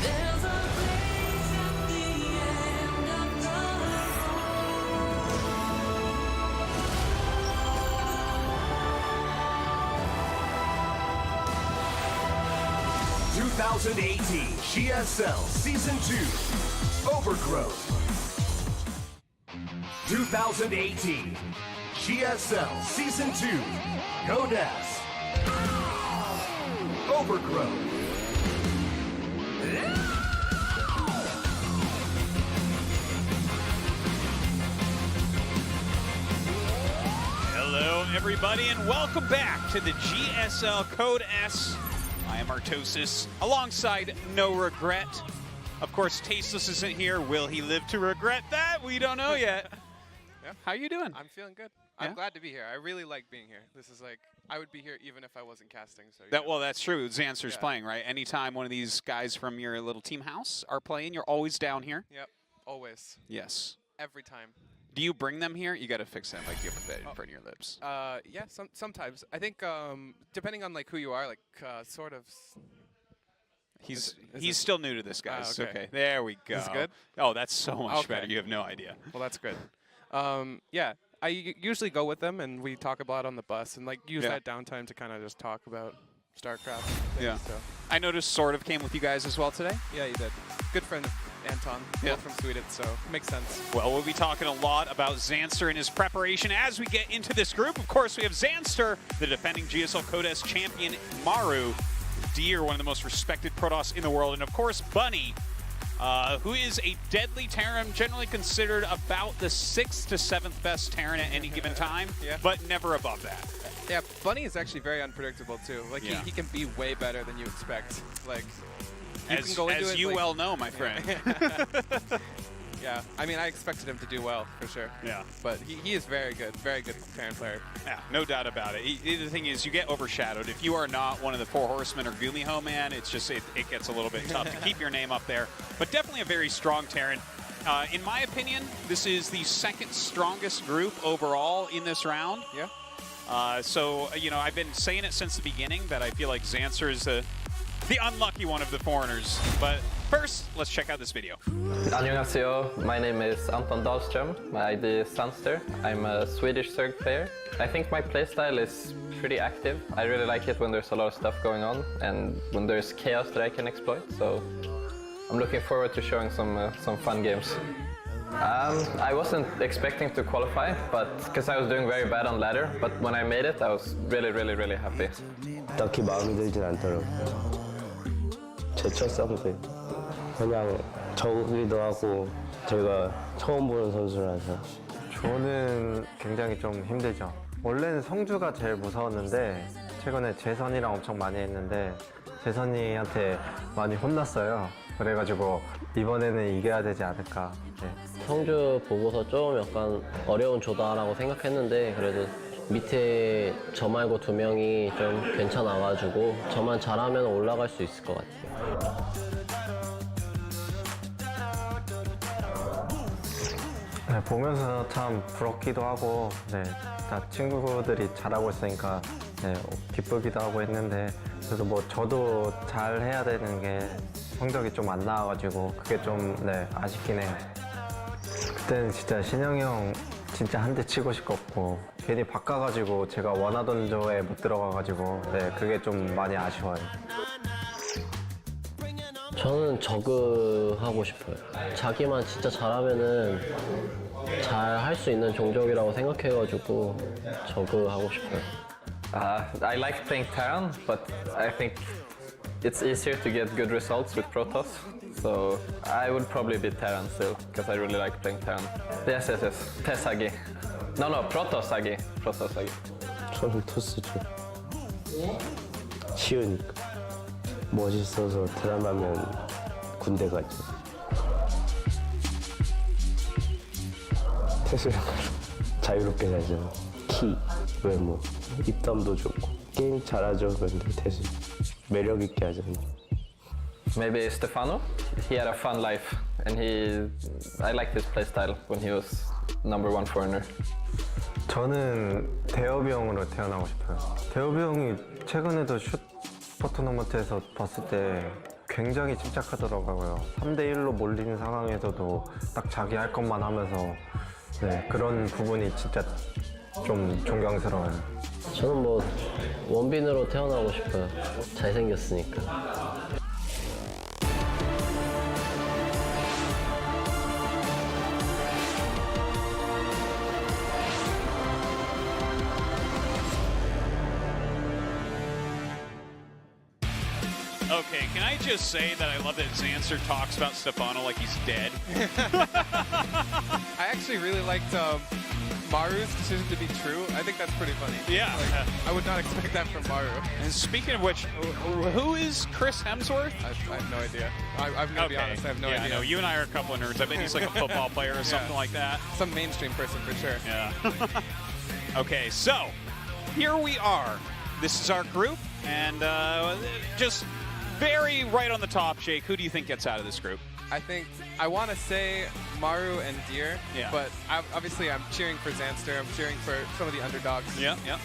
There's a place at the end of the road. 2018 GSL Season 2 Overgrowth. 2018 GSL Season 2 Codas Overgrowth. Hello, everybody, and welcome back to the GSL Code S. I am Artosis, alongside No Regret. Of course, Tasteless isn't here. Will he live to regret that? We don't know yet. Yeah. How you doing? I'm feeling good. Yeah? I'm glad to be here. I really like being here. This is like, I would be here even if I wasn't casting. So Well, that's true. Zanster's playing, right? Anytime one of these guys from your little team house are playing, you're always down here? Yep, always. Yes. Every time. Do you bring them here? You got to fix them, like you have a bed in front of your lips. Yeah, sometimes. I think depending on like who you are, like sort of. He's it- still new to this, guys. okay. Okay, there we go. Is this good? Oh, that's so much Okay. better. You have no idea. Well, that's good. Yeah, I usually go with them and we talk about on the bus and like use Yeah. that downtime to kind of just talk about StarCraft. Yeah. So. I noticed Sort of came with you guys as well today. Yeah, you did. Good friend of Anton, Yeah. both from Sweden, so makes sense. Well, we'll be talking a lot about Zanster and his preparation as we get into this group. Of course, we have Zanster, the defending GSL Codes champion, Maru, Deer, one of the most respected Protoss in the world, and of course, Bunny, who is a deadly Terran, generally considered about the 6th to 7th best Terran at any given time, Yeah. but never above that. Yeah, Bunny is actually very unpredictable too. Like Yeah. he can be way better than you expect. Like you As, can go into as it, you like, well know, my friend. Yeah, I mean I expected him to do well for sure. Yeah. But he is very good Terran player. Yeah, no doubt about it. The thing is, you get overshadowed. If you are not one of the 4 horsemen or Gumiho, man, it's just, it gets a little bit tough to keep your name up there. But definitely a very strong Terran. In my opinion, this is the 2nd strongest group overall in this round. Yeah. So, you know, I've been saying it since the beginning that I feel like Zanster is the unlucky one of the foreigners. But first, let's check out this video. 안녕하세요. My name is Anton Dahlström. My ID is Zanster. I'm a Swedish Zerg player. I think my playstyle is pretty active. I really like it when there's a lot of stuff going on and when there's chaos that I can exploit. So I'm looking forward to showing some fun games. I wasn't expecting to qualify, but because I was doing very bad on ladder, but when I made it, I was really happy. 딱히 마음에 들진 않더라고요. 제 첫 상대. 그냥 적이기도 하고 제가 처음 보는 선수라서. 저는 굉장히 좀 힘들죠. 원래는 성주가 제일 무서웠는데 최근에 재선이랑 엄청 많이 했는데 재선이한테 많이 혼났어요. 그래가지고 이번에는 이겨야 되지 않을까. 네. 성주 보고서 좀 약간 어려운 조다라고 생각했는데 그래도 밑에 저 말고 2명이 좀 괜찮아가지고 저만 잘하면 올라갈 수 있을 것 같아요. 네, 보면서 참 부럽기도 하고 네, 다 친구들이 잘하고 있으니까 네, 기쁘기도 하고 했는데 그래서 뭐 저도 잘 해야 되는 게 성적이 좀 안 나와가지고 그게 좀 네, 아쉽긴 해요. 그때는 진짜 신영이 형 진짜 한 대 치고 싶었고 괜히 바꿔가지고 제가 원하던 조에 못 들어가가지고 네, 그게 좀 많이 아쉬워요. 저는 저그 하고 싶어요. 자기만 진짜 잘하면은 잘 할 수 있는 종족이라고 생각해가지고 저그 하고 싶어요. I like playing Terran, but I think it's easier to get good results with Protoss. So I would probably be Terran still, because I really like playing Terran. Yes. Tesagi. No, Protoss Sagi. 저는 토스죠. 쉬우니까. 멋있어서 드라마면 군대 가죠. 태수랑 자유롭게 살잖아. 키, 외모, 입담도 좋고. 게임 잘하죠. 그런데 태수 매력 있게 하잖아. Maybe Stefano. He had a fun life, and I liked his playstyle when he was #1 foreigner. 저는 대엽이 형으로 태어나고 싶어요. 대엽이 형이 최근에도 슈퍼 토너먼트에서 봤을 때 굉장히 침착하더라고요. 3대1로 몰린 상황에서도 딱 자기 할 것만 하면서 네, 그런 부분이 진짜 좀 존경스러워요. 저는 뭐 원빈으로 태어나고 싶어요. 잘생겼으니까. Okay, can I just say that I love that Zanster talks about Stefano like he's dead? I actually really liked Maru's decision to be true. I think that's pretty funny. Yeah. Like, I would not expect that from Maru. And speaking of which, who is Chris Hemsworth? I have no idea. I'm going to be honest, I have no idea. No, you and I are a couple of nerds. I bet he's like a football player or something like that. Some mainstream person for sure. Yeah. Okay, so here we are. This is our group, and just very right on the top, Jake. Who do you think gets out of this group? I want to say Maru and Deer, Yeah. but obviously I'm cheering for Zanster. I'm cheering for some of the underdogs. Yeah, yeah.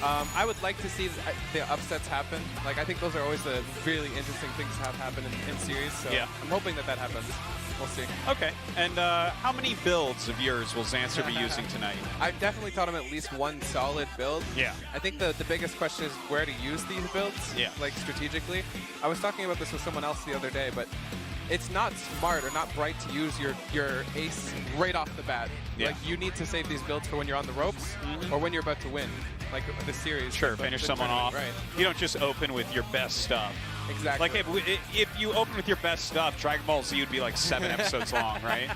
I would like to see the upsets happen. Like, I think those are always the really interesting things to have happen in series. So Yeah. I'm hoping that happens. We'll see. Okay. And how many builds of yours will Zanster be using tonight? I've definitely taught him at least one solid build. Yeah. I think the biggest question is where to use these builds, Yeah. like strategically. I was talking about this with someone else the other day, but it's not smart or not bright to use your ace right off the bat. Yeah. Like, you need to save these builds for when you're on the ropes or when you're about to win, like the series. Sure, the- finish the someone off. tournament, Right. You don't just open with your best stuff. Exactly. Like, if you open with your best stuff, Dragon Ball Z would be like 7 episodes long, right?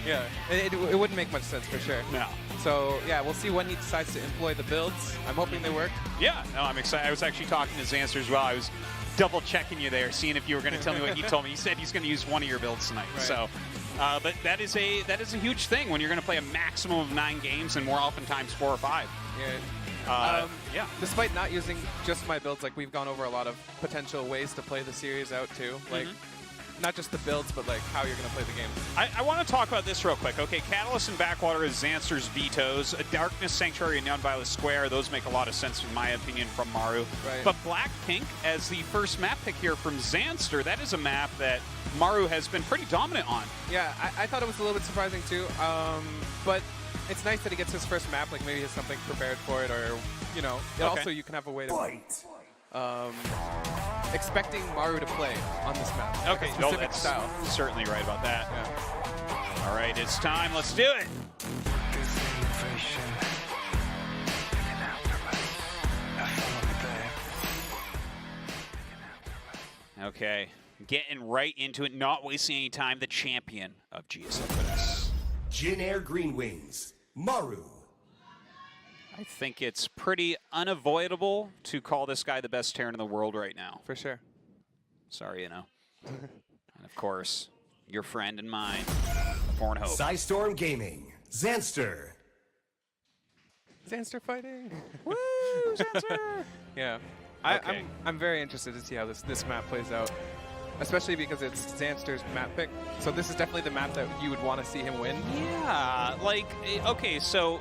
Yeah, it wouldn't make much sense for sure. No. So, yeah, we'll see when he decides to employ the builds. I'm hoping they work. Yeah, no, I'm excited. I was actually talking to Zanster as well. I was double checking you there, seeing if you were going to tell me what he told me. He said he's going to use one of your builds tonight. Right. So, but that is a huge thing when you're going to play a maximum of 9 games and more oftentimes 4 or 5. Yeah. Yeah. Despite not using just my builds, like, we've gone over a lot of potential ways to play the series out too. Like, not just the builds, but like how you're going to play the game. I want to talk about this real quick. Okay, Catalyst and Backwater is Zanster's vetoes. A Darkness Sanctuary and Nonviolent Square, those make a lot of sense in my opinion from Maru. Right. But Black-Pink as the first map pick here from Zanster, that is a map that Maru has been pretty dominant on. Yeah, I thought it was a little bit surprising too. But it's nice that he gets his first map. Like, maybe he has something prepared for it, or, you know, Okay. also you can have a way to Fight! expecting Maru to play on this map. Like, Okay, a no, specific that's style. certainly right about that. Yeah. All right, it's time. Let's do it. Okay, getting right into it, not wasting any time. The champion of GSL for this. Jin Air Green Wings, Maru. I think it's pretty unavoidable to call this guy the best Terran in the world right now. For sure. Sorry, you know. And of course, your friend and mine, Born Hope. Psystorm Gaming, Zanster. Zanster fighting. Woo, Zanster! Yeah. Okay. I'm very interested to see how this map plays out, especially because it's Zanster's map pick. So this is definitely the map that you would want to see him win. Yeah, like, okay, so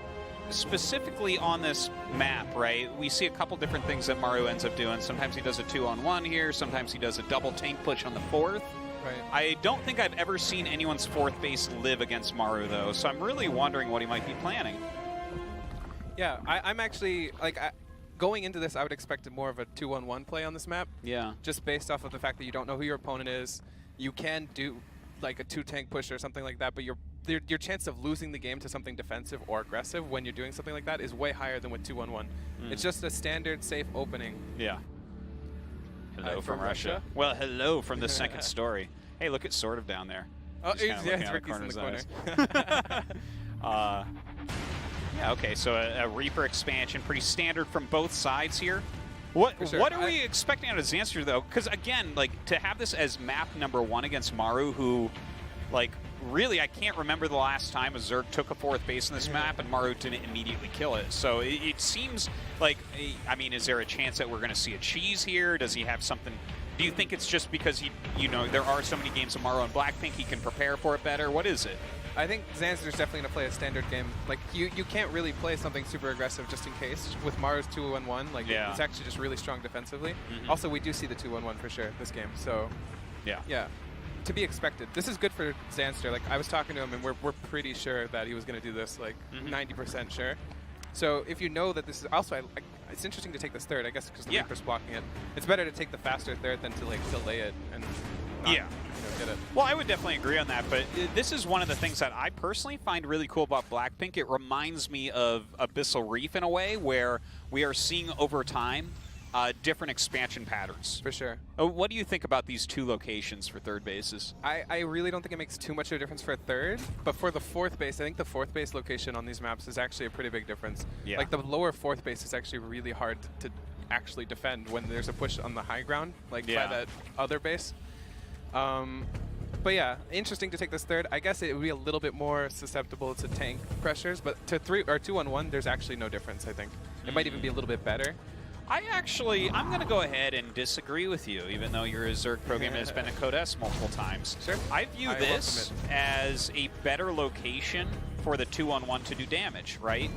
specifically on this map, right, we see a couple different things that Maru ends up doing. Sometimes he does a 2-on-1 here, sometimes he does a double tank push on the 4th. Right. I don't think I've ever seen anyone's 4th base live against Maru, though, so I'm really wondering what he might be planning. Yeah, I'm actually, like, going into this, I would expect more of a 2-on-1 play on this map. Yeah. Just based off of the fact that you don't know who your opponent is. You can do, like, a 2-tank push or something like that, but your chance of losing the game to something defensive or aggressive when you're doing something like that is way higher than with 2-on-1. It's just a standard, safe opening. Yeah. Hello Hi, from from Russia. Russia? Well, hello from the second story. Hey, look at Sort of down there. Oh, Just kinda yeah, looking it's out of Ricky's in the the corner of his eyes. Yeah, okay, so a Reaper expansion, pretty standard from both sides here. What For sure. what are we expecting out of Zanster, though? Because, again, like, to have this as map #1 against Maru, who, like, really, I can't remember the last time a Zerg took a 4th base in this map and Maru didn't immediately kill it. So it seems like, I mean, is there a chance that we're going to see a cheese here? Does he have something Do you think it's just because there are so many games of Maru and Blackpink, he can prepare for it better? What is it? I think Zanster's definitely going to play a standard game. Like, you can't really play something super aggressive just in case. With Maru's 2-1-1, like, it's actually just really strong defensively. Also, we do see the 2-1-1 for sure this game, so yeah. To be expected. This is good for Zanster. Like, I was talking to him, and we're pretty sure that he was going to do this, like, 90% sure. So if you know that this is... Also, it's interesting to take this third, I guess, because the Reaper's blocking it. It's better to take the faster third than to, like, delay it and not, get it. Well, I would definitely agree on that, but this is one of the things that I personally find really cool about Blackpink. It reminds me of Abyssal Reef in a way, where we are seeing over time different expansion patterns. For sure. What do you think about these two locations for third bases? I really don't think it makes too much of a difference for a third, but for the fourth base, I think the fourth base location on these maps is actually a pretty big difference. Yeah. Like, the lower fourth base is actually really hard to actually defend when there's a push on the high ground, like by that other base. But yeah, interesting to take this third. I guess it would be a little bit more susceptible to tank pressures, but to 2-on-1, there's actually no difference, I think. It might even be a little bit better. I'm going to go ahead and disagree with you, even though your Zerg program has been in Code S multiple times. Sure. I view this as a better location for the 2-on-1 to do damage, right?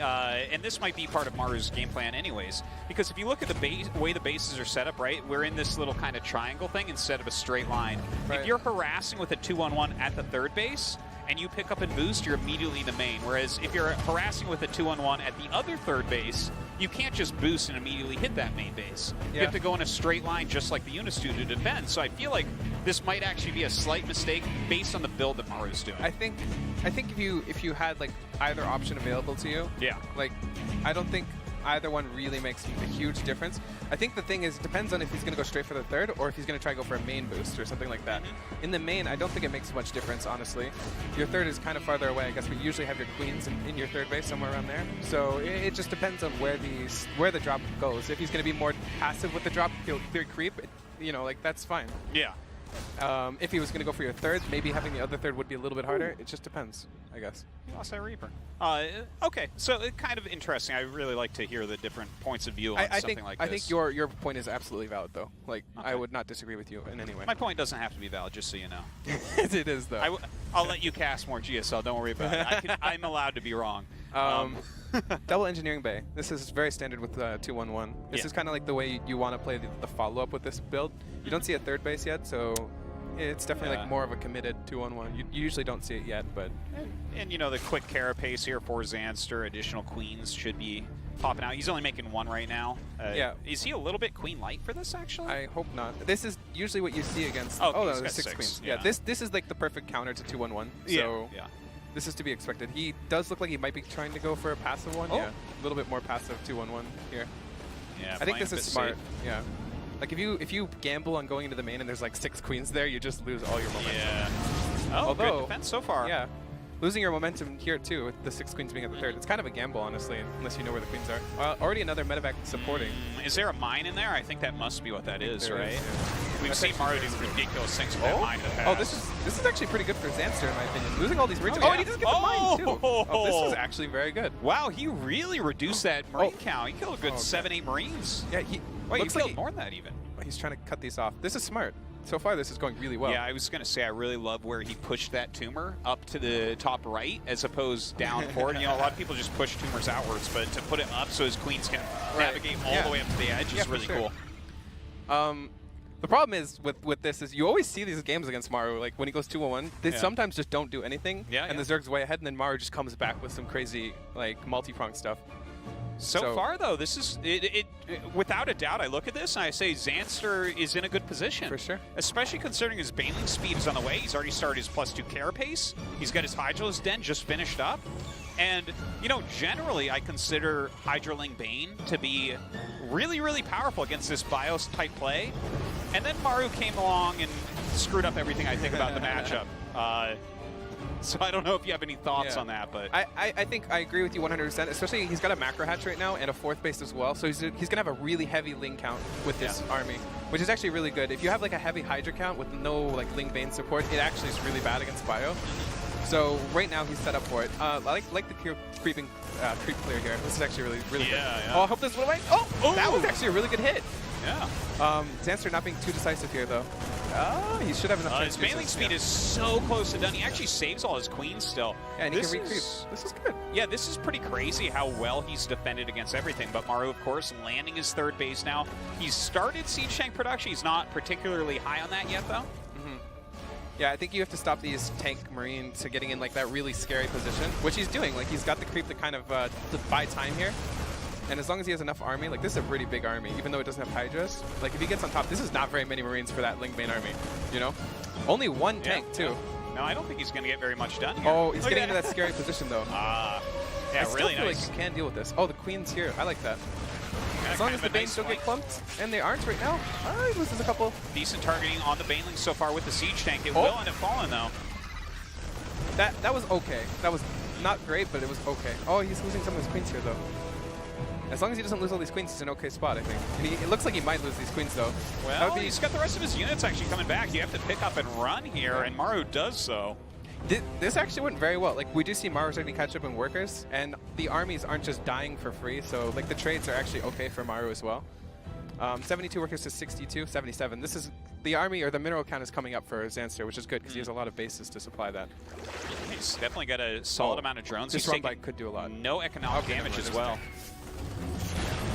And this might be part of Maru's game plan anyways, because if you look at the way the bases are set up, right, we're in this little kind of triangle thing instead of a straight line. If you're harassing with a 2-on-1 at the third base, and you pick up and boost, you're immediately in the main. Whereas if you're harassing with a 2-on-1 at the other third base, you can't just boost and immediately hit that main base. You have to go in a straight line just like the units do to defend. So I feel like this might actually be a slight mistake based on the build that Maru's doing. I think if you had like either option available to you, like, I don't think either one really makes a huge difference. I think the thing is, it depends on if he's going to go straight for the third or if he's going to try to go for a main boost or something like that. In the main, I don't think it makes much difference, honestly. Your third is kind of farther away. I guess we usually have your queens in your third base, somewhere around there. So it just depends on where the drop goes. If he's going to be more passive with the drop, he'll clear creep, like, that's fine. Yeah. If he was going to go for your third, maybe having the other third would be a little bit harder. It just depends, I guess. You lost that Reaper. Okay, so it's kind of interesting. I really like to hear the different points of view on something like this. I think your point is absolutely valid, though. Like, I would not disagree with you in any way. My point doesn't have to be valid, just so you know. It is, though. I'll let you cast more GSL. Don't worry about it. I'm allowed to be wrong. Double engineering bay. This is very standard with 2-1-1. This is kind of like the way you want to play the follow-up with this build. You don't see a third base yet, so it's definitely like more of a committed 2-on-1. You usually don't see it yet, but... And the quick carapace here for Zanster, additional queens should be popping out. He's only making one right now. Is he a little bit queen light for this, actually? I hope not. This is usually what you see against... Oh, no, there's 6 queens. Yeah, this is like the perfect counter to 2-1-1. So this is to be expected. He does look like he might be trying to go for a passive one. Yeah, a little bit more passive 2-1-1 here. Yeah, I think this is smart. Yeah. Like, if you gamble on going into the main and there's like 6 queens there, you just lose all your momentum. Yeah. Oh, good defense so far. Yeah. Losing your momentum here, too, with the 6 queens being at the third. It's kind of a gamble, honestly, unless you know where the queens are. Already another medevac supporting. Is there a mine in there? I think that must be what that is, right? Yeah. We've seen Maru do ridiculous things with that mine in the past. Oh, this is actually pretty good for Zanster, in my opinion. Losing all these bridges. Oh, and he doesn't get the mine, too. Oh, this is actually very good. Wow, he really reduced that marine count. He killed a good 7-8 Marines. Yeah, Wait, he killed more than that, even. He's trying to cut these off. This is smart. So far, this is going really well. Yeah, I was going to say, I really love where he pushed that tumor up to the top right as opposed down forward. A lot of people just push tumors outwards, but to put it up so his queens can navigate all the way up to the edge is really cool. The problem is with this is you always see these games against Maru, like when he goes 2-1, they sometimes just don't do anything, and the Zerg's way ahead, and then Maru just comes back with some crazy like multi-pronged stuff. So far, though, this is without a doubt. I look at this and I say Zanster is in a good position. For sure. Especially considering his Baneling speed is on the way. He's already started his +2 carapace. He's got his Hydralisk Den just finished up. And, generally I consider Hydraling Bane to be really, really powerful against this BIOS-type play. And then Maru came along and screwed up everything I think about the matchup. So I don't know if you have any thoughts on that, but I think I agree with you 100%. Especially he's got a macro hatch right now and a 4th base as well, so he's gonna have a really heavy Ling count with this army, which is actually really good. If you have like a heavy Hydra count with no like Ling Bane support, it actually is really bad against Bio. So right now he's set up for it. I like the creep clear here. This is actually really good. Oh, I hope this went away. Oh, that was actually a really good hit. Yeah. Zanster not being too decisive here, though. He should have enough. His bailing speed is so close to done. He actually saves all his queens still. Yeah, and he can recreep. This is good. Yeah, this is pretty crazy how well he's defended against everything. But Maru, of course, landing his third base now. He's started siege tank production. He's not particularly high on that yet, though. Yeah, I think you have to stop these tank marines to getting in like that really scary position, which he's doing. Like he's got the creep to kind of to buy time here. And as long as he has enough army, like this is a pretty big army, even though it doesn't have Hydras. Like if he gets on top, this is not very many marines for that Link main army, you know? Only one tank too. No, I don't think he's going to get very much done here. Oh, he's getting into that scary position though. Yeah, I still really feel nice. like you can deal with this. Oh, the queen's here. I like that. As long as the Banes don't get clumped, and they aren't right now. He loses a couple. Decent targeting on the Banelings so far with the siege tank. It will end up falling though. That was okay. That was not great, but it was okay. Oh, he's losing some of his queens here though. As long as he doesn't lose all these queens, he's in an okay spot, I think. It looks like he might lose these queens though. Well, he's got the rest of his units actually coming back. You have to pick up and run here, and Maru does so. This actually went very well. Like we do see Maru starting to catch up in workers, and the armies aren't just dying for free. So like the trades are actually okay for Maru as well. 72 workers to 62, 77. This is the army or the mineral count is coming up for Zanster, which is good because he has a lot of bases to supply that. He's definitely got a solid amount of drones. This He's run bike could do a lot. No economic damage as well.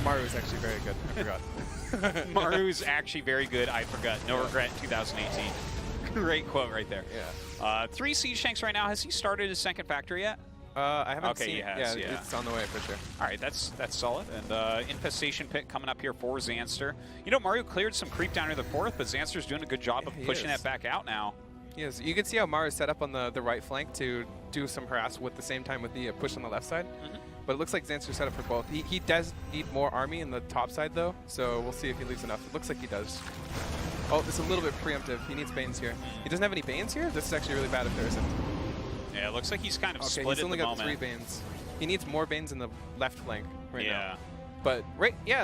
Maru is actually very good. I forgot. Maru's actually very good. I forgot. No regret. 2018. Great quote right there. Yeah. 3 siege tanks right now. Has he started his second factory yet? I haven't seen he it. has, Yeah, it's on the way for sure. All right, that's solid. And infestation pit coming up here for Zanster. You know, Maru cleared some creep down to the 4th, but Zanster's doing a good job of pushing that back out now. Yes, you can see how Maru's set up on the right flank to do some harass with the same time with the push on the left side. But it looks like Zanster's set up for both. He does need more army in the top side though, so we'll see if he leaves enough. It looks like he does. Oh, this is a little bit preemptive. He needs Banes here. He doesn't have any Banes here? This is actually really bad if there isn't. Yeah, it looks like he's kind of split he's at only the got moment. 3 Banes. He needs more Banes in the left flank right now. Yeah. But,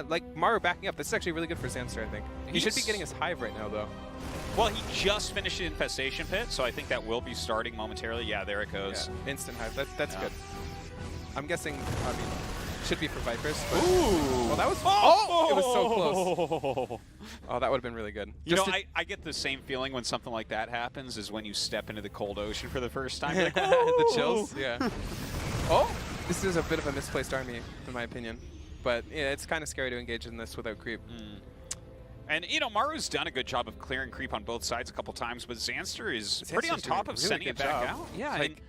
like Maru backing up. This is actually really good for Zanster, I think. He should be getting his Hive right now, though. Well, he just finished the infestation pit, so I think that will be starting momentarily. Yeah, there it goes. Yeah, instant Hive. That's good. I'm guessing, I mean, should be for Vipers. But Ooh! Oh, that was... Oh! It was so close. Oh, that would have been really good. You know, I get the same feeling when something like that happens is when you step into the cold ocean for the first time. Like, the chills, yeah. Oh! This is a bit of a misplaced army, in my opinion. But, yeah, it's kind of scary to engage in this without creep. And, you know, Maru's done a good job of clearing creep on both sides a couple times, but Zanster is pretty on top of really sending it back out. Yeah, like, and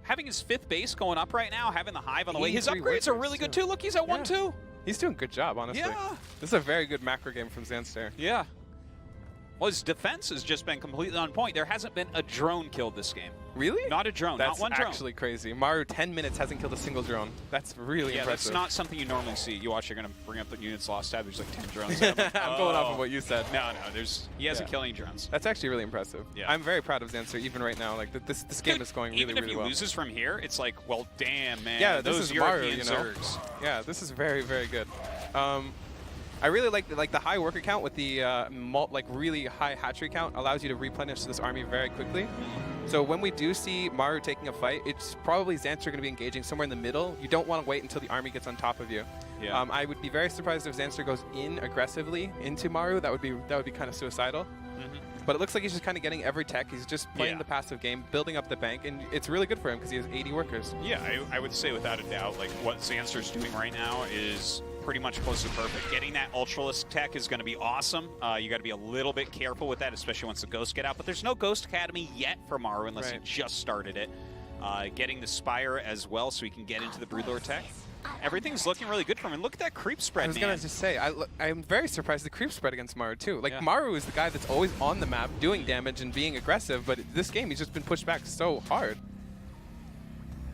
having his 5th base going up right now, having the Hive on the way. His 83 upgrades are workers, really good, too. Look, he's at 1-2. He's doing a good job, honestly. Yeah. This is a very good macro game from Zanster. Yeah. Well, his defense has just been completely on point. There hasn't been a drone killed this game. Really? Not a drone, That's not one drone. actually crazy. Maru, 10 minutes, hasn't killed a single drone. That's really Yeah, impressive. that's not something you normally see. You watch, you're going to bring up the units lost tab. There's like 10 drones. I'm going off of what you said. No, he hasn't killed any drones. That's actually really impressive. Yeah. I'm very proud of Zanster, even right now. Like this game is going really, Even if really he well. loses from here, it's like, well, damn, man. Yeah, those this is European Maru, you know? Zergs. Yeah, this is very, very good. I really like the high worker count with the really high hatchery count allows you to replenish this army very quickly. So when we do see Maru taking a fight, it's probably Zanster going to be engaging somewhere in the middle. You don't want to wait until the army gets on top of you. Yeah. I would be very surprised if Zanster goes in aggressively into Maru. That would be kind of suicidal. But it looks like he's just kind of getting every tech. He's just playing the passive game, building up the bank, and it's really good for him because he has 80 workers. Yeah, I would say without a doubt, like what Zanster's doing right now is pretty much close to perfect. Getting that Ultralisk tech is going to be awesome. You got to be a little bit careful with that, especially once the Ghosts get out. But there's no Ghost Academy yet for Maru unless he just started it. Getting the Spire as well so he can get into the Broodlord tech. Everything's looking really good for him. And look at that creep spread, I was going to just say, I'm very surprised the creep spread against Maru, too. Like, Maru is the guy that's always on the map, doing damage and being aggressive, but this game, he's just been pushed back so hard.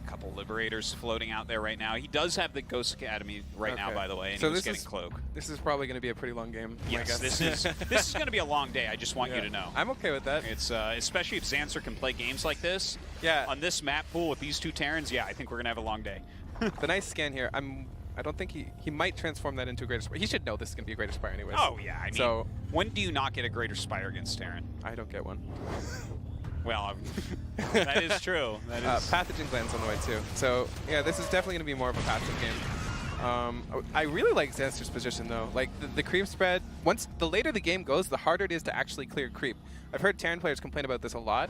A couple Liberators floating out there right now. He does have the Ghost Academy right now, by the way, and so he was getting Cloak. This is probably going to be a pretty long game, I Yes, guess. this is going to be a long day. I just want you to know. I'm okay with that. It's especially if Zanster can play games like this. Yeah. On this map pool with these two Terrans, yeah, I think we're going to have a long day. The nice scan here, I don't think he might transform that into a Greater Spire. He should know this is going to be a Greater Spire anyways. Oh, yeah. I mean, so, when do you not get a Greater Spire against Terran? I don't get one. Well, that is true. That is. Pathogen Gland's on the way, too. So, yeah, this is definitely going to be more of a passive game. I really like Zanster's position though. Like the creep spread, once the later the game goes, the harder it is to actually clear creep. I've heard Terran players complain about this a lot,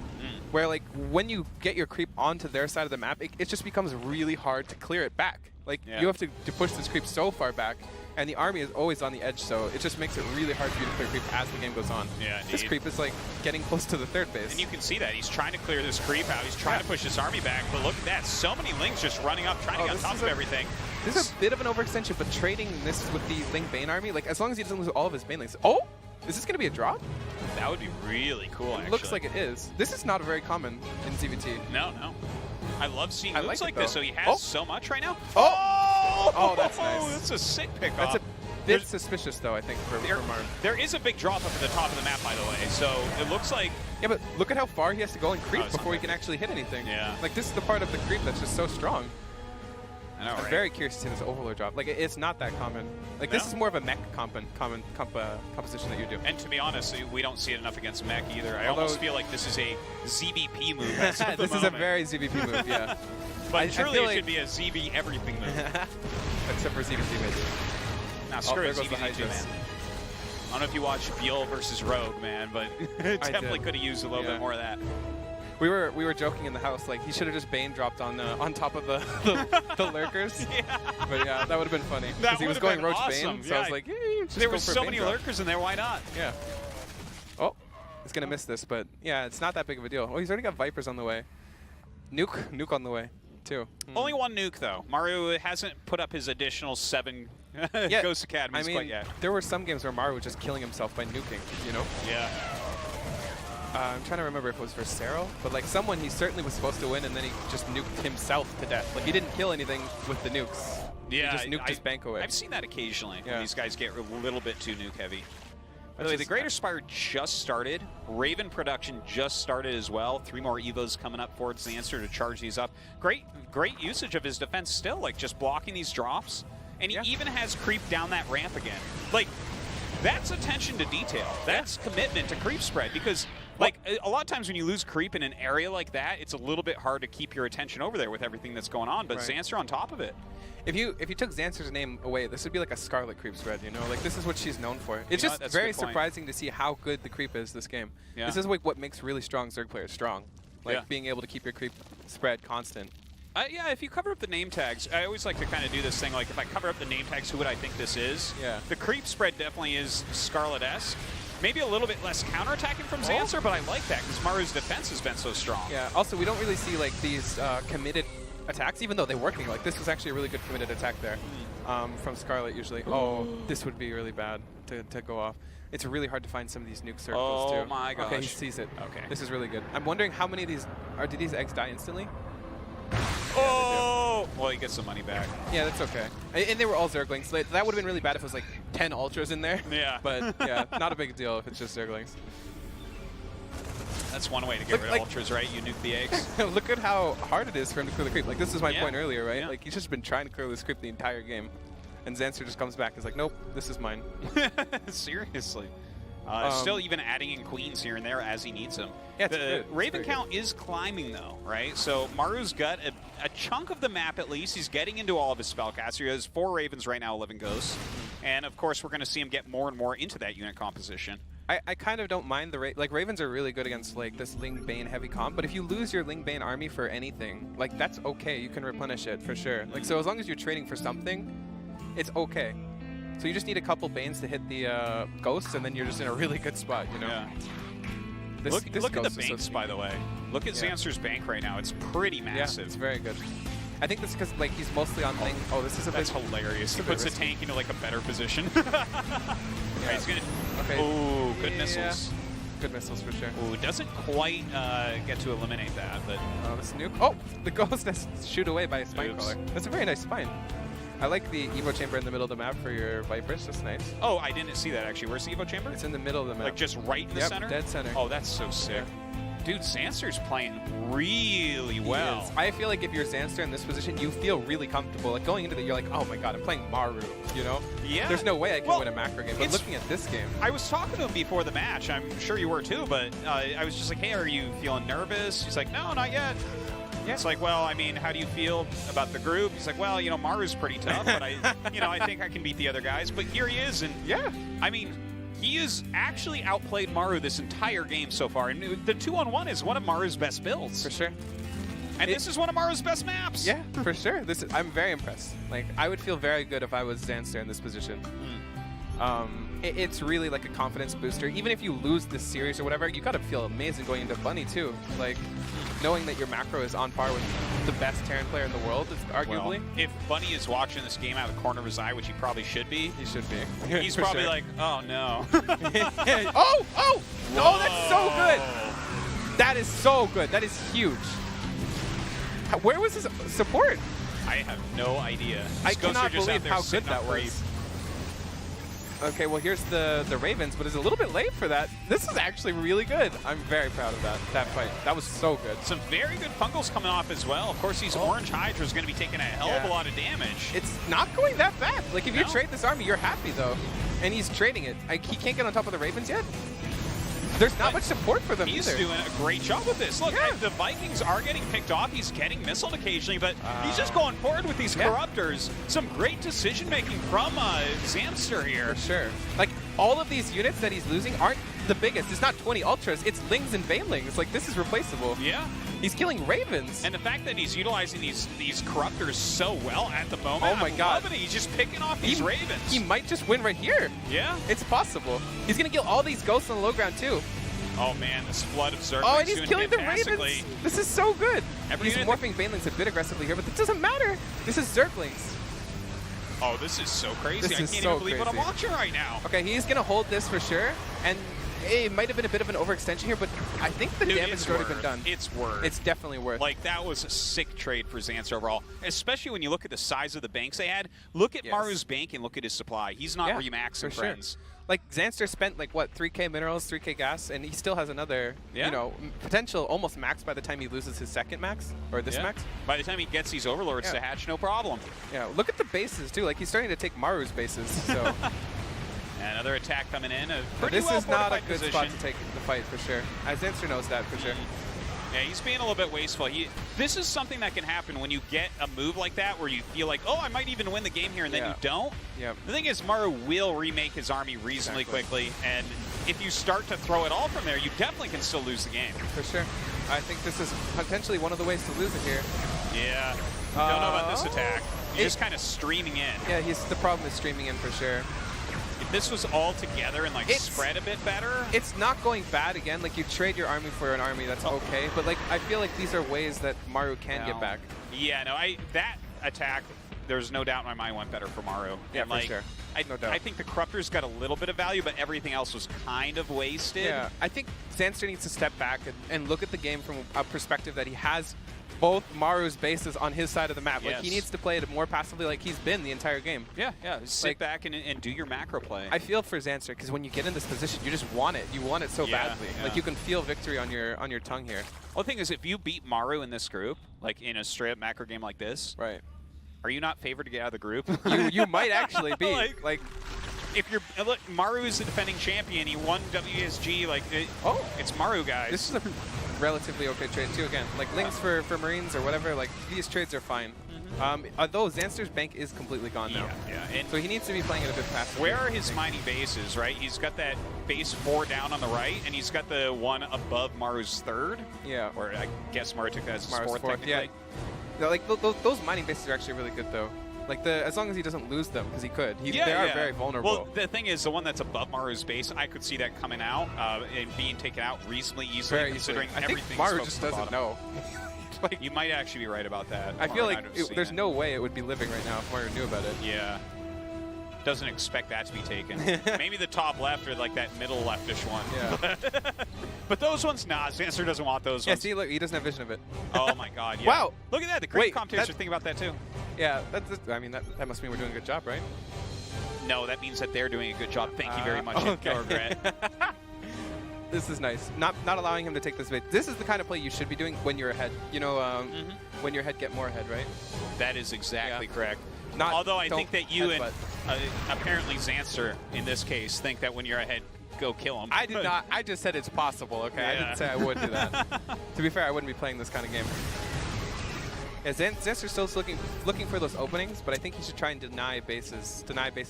where like when you get your creep onto their side of the map, it just becomes really hard to clear it back. Like you have to push this creep so far back, and the army is always on the edge, so it just makes it really hard for you to clear creep as the game goes on. Yeah, this creep is like getting close to the third base. And you can see that. He's trying to clear this creep out. He's trying to push this army back, but look at that. So many Lings just running up, trying to get on top of everything. This is a bit of an overextension, but trading this with the Ling Bane army, like as long as he doesn't lose all of his Bane Lings. Oh! Is this going to be a drop? That would be really cool, actually. It looks like it is. This is not very common in ZVT. No. I love seeing moves like it, this, so he has Oh. so much right now. Oh, that's nice. That's a sick pickoff. That's a bit suspicious, though, I think, for Maru. There is a big drop up at the top of the map, by the way, so it looks like... Yeah, but look at how far he has to go and creep it's not before he bad. can actually hit anything. Yeah. Like, this is the part of the creep that's just so strong. I know, I'm right? very curious to see this Overlord drop. Like, it's not that common. Like, this No? is more of a mech composition that you do. And to be honest, we don't see it enough against mech either. I Although- almost feel like this is a ZBP move. As of the This is a moment. very ZVP move, yeah. But I truly, feel it like- should be a ZB everything move. Except for ZVP, maybe. Now, screw there it, goes the ZB2, Hydras. man. I don't know if you watched Beal versus Rogue, man, but definitely could have used a little bit more of that. We were joking in the house, like he should have just Bane dropped on top of the lurkers. But yeah, that would have been funny because he was would've going been Roach awesome. Bane. So I was like, just there go were for a so Bane many drop. lurkers in there. Why not? Yeah. Oh, he's gonna miss this, but yeah, it's not that big of a deal. Oh, he's already got Vipers on the way. Nuke on the way too. Only one nuke though. Maru hasn't put up his additional 7 Ghost Academies I mean, quite yet. there were some games where Maru was just killing himself by nuking. You know. Yeah. I'm trying to remember if it was for Cero, but like someone he certainly was supposed to win, and then he just nuked himself to death. Like he didn't kill anything with the nukes. Yeah, he just nuked his bank away. I've seen that occasionally when Yeah. these guys get a little bit too nuke heavy. By the way, the Greater Spire just started. Raven production just started as well. 3 more Evos coming up for Zanster to charge these up. Great usage of his defense still, like just blocking these drops. And he even has creep down that ramp again. Like, that's attention to detail. That's commitment to creep spread because like a lot of times when you lose creep in an area like that, it's a little bit hard to keep your attention over there with everything that's going on, but Zanster on top of it. If you took Zanster's name away, this would be like a Scarlet creep spread, you know? Like this is what she's known for. It's just that's a very good point. surprising to see how good the creep is this game. Yeah. This is like what makes really strong Zerg players strong. Like being able to keep your creep spread constant. Yeah, if you cover up the name tags, I always like to kind of do this thing, like if I cover up the name tags, who would I think this is? Yeah. The creep spread definitely is Scarlet-esque. Maybe a little bit less counterattacking from Zanster, but I like that because Maru's defense has been so strong. Yeah, also we don't really see like these committed attacks, even though they're working. Like this was actually a really good committed attack there from Scarlet usually. Oh, this would be really bad to go off. It's really hard to find some of these nuke circles too. Oh my gosh. Okay, he sees it. Okay. This is really good. I'm wondering how many of these did these eggs die instantly? Oh! Well, he gets some money back. Yeah, that's okay. And they were all Zerglings. That would have been really bad if it was like 10 Ultras in there. Yeah. But yeah, not a big deal if it's just Zerglings. That's one way to get Look, rid like- of ultras, right? You nuke the eggs. Look at how hard it is for him to clear the creep. Like this is my Yeah. point earlier, right? Yeah. Like he's just been trying to clear this creep the entire game. And Zanster just comes back and is like, nope, this is mine. Seriously. Still even adding in queens here and there as he needs them. Yeah, it's the good. It's Raven very count is climbing though, right? So Maru's got a chunk of the map at least. He's getting into all of his spellcasters. He has 4 Ravens right now, 11 Ghosts. And of course, we're going to see him get more and more into that unit composition. I kind of don't mind the like Ravens are really good against like this Ling Bane heavy comp, but if you lose your Ling Bane army for anything, like that's okay. You can replenish it for sure. Like so, as long as you're trading for something, it's okay. So you just need a couple Banes to hit the ghosts, and then you're just in a really good spot, you know. Yeah. This Look at the ghost is so banks, by the way. Look at Yeah. Zanster's bank right now. It's pretty massive. Yeah, it's very good. I think that's because like he's mostly on Ling. Oh, this is a That's bit hilarious. He a bit puts the risky. tank into like a better position. Right, he's gonna. Okay. Oh, good Yeah. missiles. Good missiles for sure. Oh, doesn't quite get to eliminate that, but This nuke. Oh, the ghost has shoot away by a spine Oops. crawler. That's a very nice spine. I like the Evo chamber in the middle of the map for your Vipers. That's nice. oh, I didn't see that actually. Where's the Evo chamber? It's in the middle of the map. Like just right in the Yep, center? dead center. Oh, that's so sick. Dude, Zanster's playing really He well. is. I feel like if you're Zanster in this position, you feel really comfortable. Like going into it, you're like, oh my god, I'm playing Maru, you know? Yeah. There's no way I can Well, win a macro game. But it's- looking at this game, I was talking to him before the match. I'm sure you were too, but I was just like, hey, are you feeling nervous? He's like, no, not yet. Yeah. It's like, well, I mean, how do you feel about the group? He's like, well, you know, Maru's pretty tough, but I think I can beat the other guys. But here he is, and Yeah. I mean, he has actually outplayed Maru this entire game so far. And the 2-on-1 is one of Maru's best builds. For sure. And this is one of Maru's best maps. Yeah, for sure. I'm very impressed. Like, I would feel very good if I was Zanster in this position. It's really like a confidence booster. Even if you lose this series or whatever, you gotta feel amazing going into Bunny too. Like, knowing that your macro is on par with the best Terran player in the world, is arguably. Well, if Bunny is watching this game out of the corner of his eye, which he probably should be, He should be. he's For probably sure. like, oh no. Oh, that's so good. That is so good. That is huge. Where was his support? I have no idea. I This Ghosts are cannot just out believe there how good sitting that up great. was. Okay, well, here's the Ravens, but it's a little bit late for that. This is actually really good. I'm very proud of that fight. That was so good. Some very good fungals coming off as well. Of course, these orange Hydras are going to be taking a hell of a Yeah. lot of damage. It's not going that bad. Like, if you No. trade this army, you're happy, though. And he's trading it. He can't get on top of the Ravens yet. There's not But much support for them He's either. doing a great job with this. Look, Yeah. the Vikings are getting picked off. He's getting missiled occasionally, but he's just going forward with these Yeah. Corruptors. Some great decision-making from Zanster here. For sure. Like, all of these units that he's losing aren't the biggest. It's not 20 Ultras. It's Lings and Banelings. Like, this is replaceable. Yeah. He's killing Ravens. And the fact that he's utilizing these Corruptors so well at the moment, Oh my I'm God. loving it. He's just picking off these Ravens. He might just win right here. Yeah. It's possible. He's going to kill all these Ghosts on the low ground, too. Oh man, this flood of Zerglings Oh, and he's doing killing the fantastically. Ravens. This is so good. Every He's unit morphing Banelings a bit aggressively here, but this doesn't matter. This is Zerglings. Oh, this is so crazy. This I is can't so even believe what I'm crazy. watching right now. Okay, he's going to hold this for sure. And it might have been a bit of an overextension here, but I think the Dude, damage it's has already worth. been done. It's worth. It's definitely worth. Like, that was a sick trade for Zanster overall, especially when you look at the size of the banks they had. Look at Yes. Maru's bank and look at his supply. He's not remaxing, for sure. friends. Like, Zanster spent, like, what, 3k minerals, 3k gas, and he still has another, Yeah. you know, potential almost max by the time he loses his second max, or this Yeah. max. By the time he gets these Overlords Yeah. to hatch, no problem. Yeah, look at the bases, too. Like, he's starting to take Maru's bases, so Another attack coming in. A but pretty this well is not a fortified good position. spot to take the fight, for sure. Zanster knows that, for sure. Yeah, he's being a little bit wasteful. This is something that can happen when you get a move like that where you feel like, oh, I might even win the game here, and then Yeah. you don't. Yep. The thing is, Maru will remake his army reasonably Exactly. quickly, and if you start to throw it all from there, you definitely can still lose the game. For sure. I think this is potentially one of the ways to lose it here. Yeah. Don't know about this attack. He's it- just kind of streaming in. Yeah, the problem is streaming in for sure. If this was all together and like It's- spread a bit better, It's not going bad again. Like, you trade your army for an army, that's okay. But, like, I feel like these are ways that Maru can get back. Yeah, no, that attack, there's no doubt in my mind, went better for Maru. Yeah, And, for like, sure. I, No doubt. I think the Corruptors got a little bit of value, but everything else was kind of wasted. Yeah, I think Zanster needs to step back and look at the game from a perspective that he has both Maru's bases on his side of the map. Like, he Yes. needs to play it more passively like he's been the entire game. Yeah. Sit Like- back and do your macro play. I feel for Zanster because when you get in this position, you just want it. You want it so Yeah, badly. yeah. Like, you can feel victory on your tongue here. Well, the thing is, if you beat Maru in this group, like in a straight-up macro game like this, Right. are you not favored to get out of the group? You might actually be. Like, if you're look, Maru is the defending champion. He won WSG. Like, it's Maru, guys. This is a relatively okay trade too. Again, like Lings for Marines or whatever. Like, these trades are fine. Although Zanster's bank is completely gone now. Yeah. And So he needs to be playing it a bit faster. where are his mining bases, right? He's got that base 4 down on the right, and he's got the one above Maru's 3rd. Yeah. Or I guess Maru took that as his Maru's 4th, fourth, technically. Yeah, like those mining bases are actually really good though. Like, as long as he doesn't lose them, because he could. They are very vulnerable. Well, the thing is, the one that's above Maru's base, I could see that coming out and being taken out reasonably easily, very considering easily. I think everything. Maru just doesn't know. Like, You might actually be right about that. I feel Maru like might have seen there's it. no way it would be living right now if Maru knew about it. Yeah. Doesn't expect that to be taken. Maybe the top left or like that middle leftish one. Yeah. But those ones, nah. Zanster doesn't want those Yeah, ones. see, look, he doesn't have vision of it. Oh my God. Yeah. Wow. Look at that. The creative Wait, commentators that- are thinking about that too. Yeah, I mean, that must mean we're doing a good job, right? No, that means that they're doing a good job. Thank you very much, okay. Overgrowth. This is nice. Not allowing him to take this bait. This is the kind of play you should be doing when you're ahead. You know, when you're ahead, get more ahead, right? That is exactly correct. Not Although I don't think that you and headbutt. apparently Zanster in this case think that when you're ahead, go kill him. I did not. I just said it's possible. Okay, I Yeah. didn't say I would do that. To be fair, I wouldn't be playing this kind of game. Yeah, Zanster still looking for those openings, but I think he should try and deny bases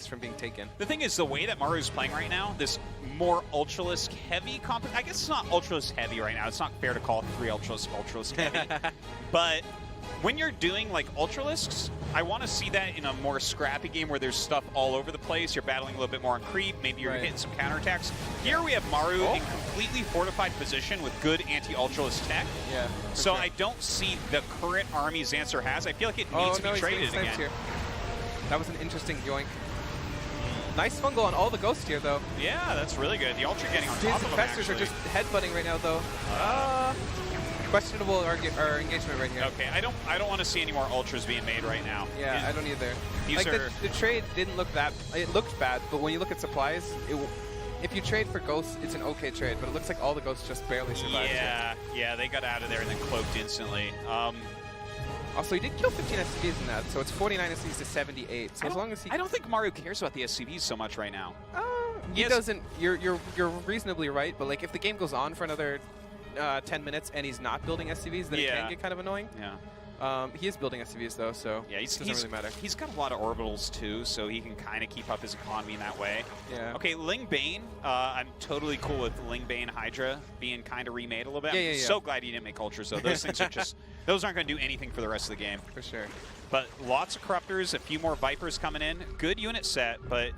from being taken. The thing is, the way that Maru's playing right now, this more Ultralisk heavy I guess it's not Ultralisk heavy right now. It's not fair to call 3 Ultralisk heavy. But when you're doing like Ultralisks, I want to see that in a more scrappy game where there's stuff all over the place. You're battling a little bit more on creep. Maybe you're hitting some counterattacks. Here we have Maru in completely fortified position with good anti-Ultralisk tech. Yeah. So I don't see the current army Zanster has. I feel like it needs to be traded again. Here. That was an interesting yoink. Nice fungal on all the ghosts here, though. Yeah, that's really good. The Ultra getting on top of them, Infestors are just headbutting right now, though. Questionable engagement right here. Okay, I don't want to see any more Ultras being made right now. Yeah, I don't either. These like are... the trade didn't look that. It looked bad, but when you look at supplies, if you trade for ghosts, it's an okay trade. But it looks like all the ghosts just barely survived. Yeah, they got out of there and then cloaked instantly. Also, he did kill 15 SCVs in that, so it's 49 SCVs to 78. So as long as he, I don't think Maru cares about the SCVs so much right now. He doesn't. You're reasonably right, but like if the game goes on for another 10 minutes and he's not building SCVs, then it can get kind of annoying. Yeah. He is building SCVs though, so yeah, it doesn't really matter. He's got a lot of orbitals too, so he can kind of keep up his economy in that way. Yeah. Okay, Ling Bane. I'm totally cool with Ling Bane Hydra being kind of remade a little bit. Yeah, I'm so glad he didn't make Ultras though. Those things are just, those aren't going to do anything for the rest of the game. For sure. But lots of Corruptors, a few more Vipers coming in. Good unit set, but